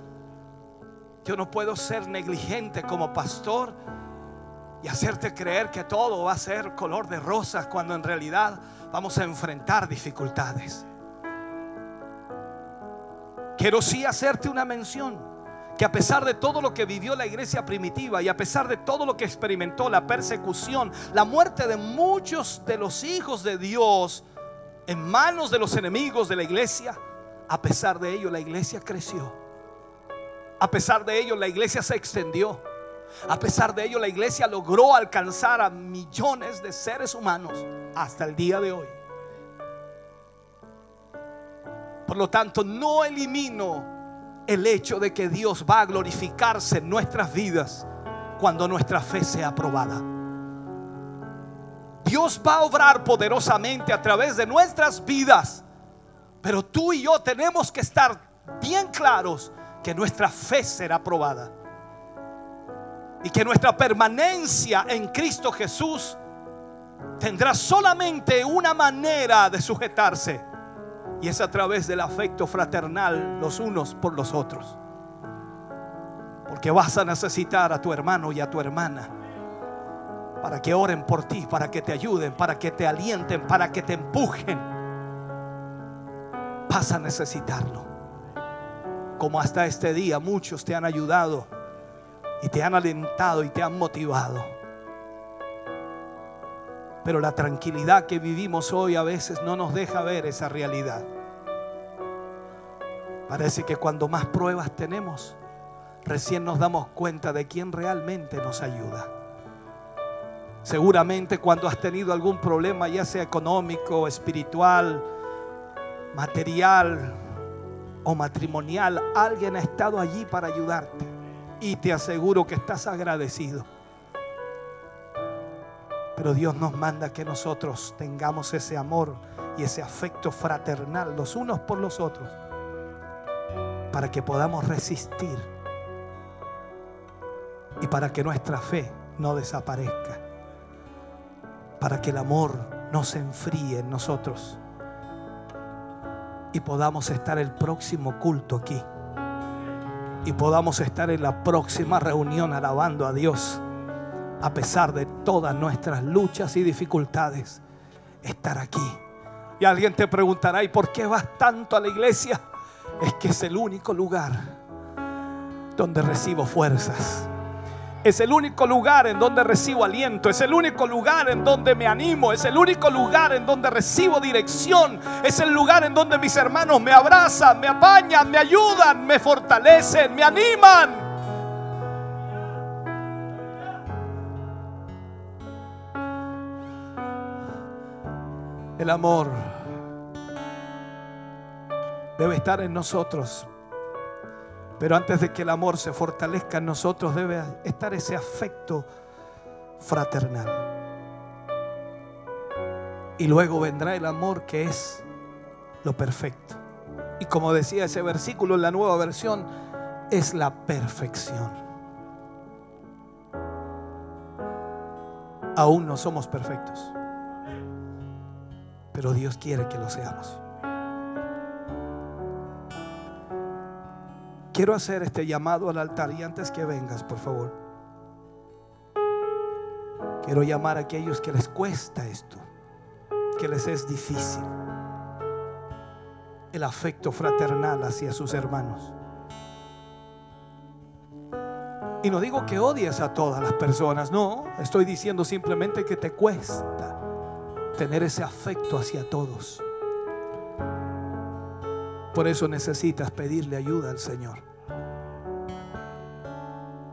yo no puedo ser negligente como pastor y hacerte creer que todo va a ser color de rosas cuando en realidad vamos a enfrentar dificultades. Quiero sí hacerte una mención, que a pesar de todo lo que vivió la iglesia primitiva y a pesar de todo lo que experimentó, la persecución, la muerte de muchos de los hijos de Dios en manos de los enemigos de la iglesia, a pesar de ello la iglesia creció. A pesar de ello la iglesia se extendió. A pesar de ello la iglesia logró alcanzar a millones de seres humanos hasta el día de hoy. Por lo tanto, no elimino el hecho de que Dios va a glorificarse en nuestras vidas cuando nuestra fe sea probada. Dios va a obrar poderosamente a través de nuestras vidas, pero tú y yo tenemos que estar bien claros que nuestra fe será probada y que nuestra permanencia en Cristo Jesús tendrá solamente una manera de sujetarse, y es a través del afecto fraternal los unos por los otros. Porque vas a necesitar a tu hermano y a tu hermana para que oren por ti, para que te ayuden, para que te alienten, para que te empujen. Vas a necesitarlo. Como hasta este día muchos te han ayudado y te han alentado y te han motivado. Pero la tranquilidad que vivimos hoy a veces no nos deja ver esa realidad. Parece que cuando más pruebas tenemos, recién nos damos cuenta de quién realmente nos ayuda. Seguramente cuando has tenido algún problema, ya sea económico, espiritual, material o matrimonial, alguien ha estado allí para ayudarte, y te aseguro que estás agradecido. Pero Dios nos manda que nosotros tengamos ese amor y ese afecto fraternal los unos por los otros, para que podamos resistir y para que nuestra fe no desaparezca, para que el amor no se enfríe en nosotros y podamos estar el próximo culto aquí y podamos estar en la próxima reunión alabando a Dios. A pesar de todas nuestras luchas y dificultades, estar aquí. Y alguien te preguntará: ¿y por qué vas tanto a la iglesia? Es que es el único lugar donde recibo fuerzas. Es el único lugar en donde recibo aliento. Es el único lugar en donde me animo. Es el único lugar en donde recibo dirección. Es el lugar en donde mis hermanos me abrazan, me apañan, me ayudan, me fortalecen, me animan. El amor debe estar en nosotros, pero antes de que el amor se fortalezca en nosotros, debe estar ese afecto fraternal. Y luego vendrá el amor, que es lo perfecto. Y como decía ese versículo en la Nueva Versión, es la perfección. Aún no somos perfectos, pero Dios quiere que lo seamos. Quiero hacer este llamado al altar, y antes que vengas, por favor, quiero llamar a aquellos que les cuesta esto, que les es difícil el afecto fraternal hacia sus hermanos. Y no digo que odies a todas las personas, no, estoy diciendo simplemente que te cuesta tener ese afecto hacia todos. Por eso necesitas pedirle ayuda al Señor.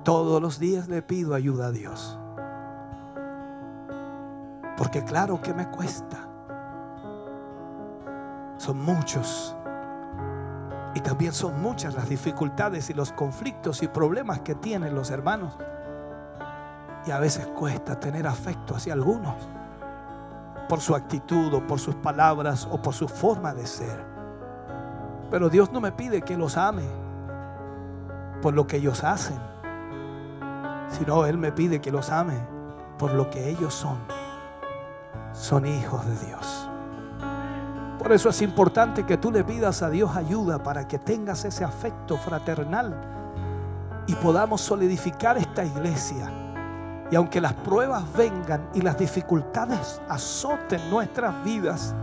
todos los días le pido ayuda a Dios. Porque claro que me cuesta. Son muchos. Y también son muchas las dificultades y los conflictos y problemas que tienen los hermanos. Y a veces cuesta tener afecto hacia algunos, por su actitud o por sus palabras o por su forma de ser. Pero Dios no me pide que los ame por lo que ellos hacen, sino Él me pide que los ame por lo que ellos son. Son hijos de Dios. Por eso es importante que tú le pidas a Dios ayuda para que tengas ese afecto fraternal y podamos solidificar esta iglesia. Y aunque las pruebas vengan y las dificultades azoten nuestras vidas,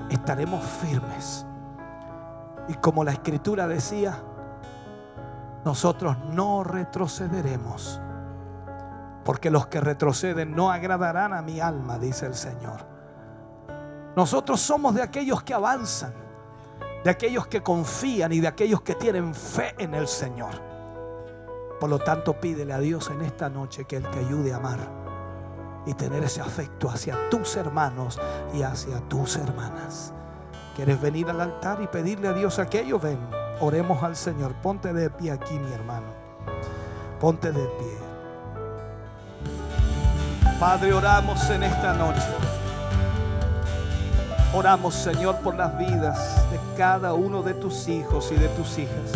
estaremos firmes. Y como la Escritura decía, nosotros no retrocederemos, porque los que retroceden no agradarán a mi alma, dice el Señor. Nosotros somos de aquellos que avanzan, de aquellos que confían y de aquellos que tienen fe en el Señor. Por lo tanto, pídele a Dios en esta noche que Él te ayude a amar y tener ese afecto hacia tus hermanos y hacia tus hermanas. ¿Quieres venir al altar y pedirle a Dios aquello? Ven, oremos al Señor. Ponte de pie aquí, mi hermano. Ponte de pie. Padre, oramos en esta noche. Oramos, Señor, por las vidas de cada uno de tus hijos y de tus hijas.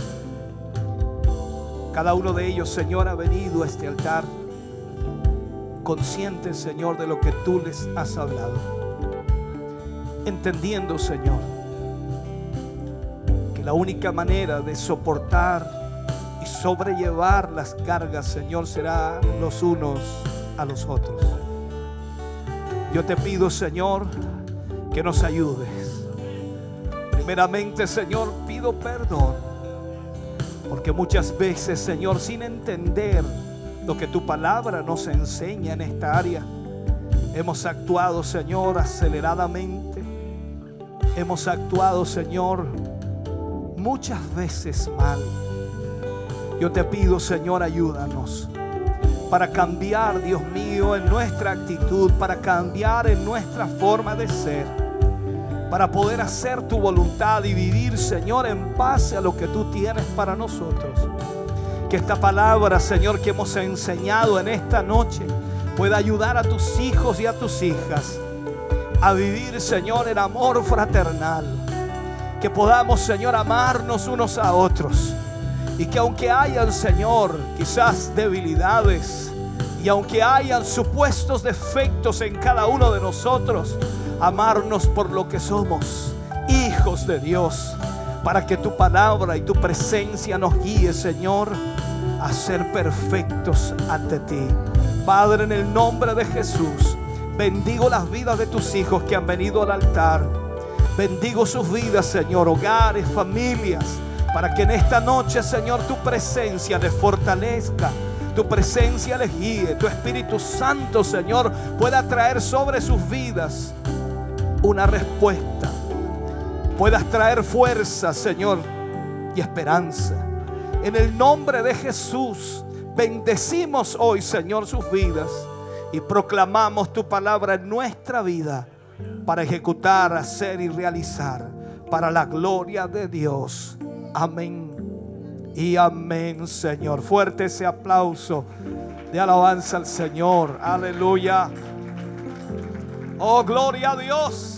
Cada uno de ellos, Señor, ha venido a este altar consciente, Señor, de lo que tú les has hablado. Entendiendo, Señor, que la única manera de soportar y sobrellevar las cargas, Señor, será los unos a los otros. Yo te pido, Señor, que nos ayudes. Primeramente, Señor, pido perdón, porque muchas veces, Señor, sin entender lo que tu palabra nos enseña en esta área, hemos actuado, Señor, aceleradamente. Hemos actuado, Señor, muchas veces mal. Yo te pido, Señor, ayúdanos para cambiar, Dios mío, en nuestra actitud, para cambiar en nuestra forma de ser, para poder hacer tu voluntad y vivir, Señor, en base a lo que tú tienes para nosotros. Que esta palabra, Señor, que hemos enseñado en esta noche pueda ayudar a tus hijos y a tus hijas a vivir, Señor, en amor fraternal. Que podamos, Señor, amarnos unos a otros. Y que aunque hayan, Señor, quizás debilidades, y aunque hayan supuestos defectos en cada uno de nosotros, amarnos por lo que somos, hijos de Dios, para que tu palabra y tu presencia nos guíe, Señor, a ser perfectos ante ti. Padre, en el nombre de Jesús, bendigo las vidas de tus hijos que han venido al altar. Bendigo sus vidas, Señor, hogares, familias, para que en esta noche, Señor, tu presencia les fortalezca, tu presencia les guíe, tu Espíritu Santo, Señor, pueda traer sobre sus vidas una respuesta. Puedas traer fuerza, Señor, y esperanza. En el nombre de Jesús, bendecimos hoy, Señor, sus vidas y proclamamos tu palabra en nuestra vida para ejecutar, hacer y realizar para la gloria de Dios. Amén y amén, Señor. Fuerte ese aplauso de alabanza al Señor. Aleluya. Oh, gloria a Dios.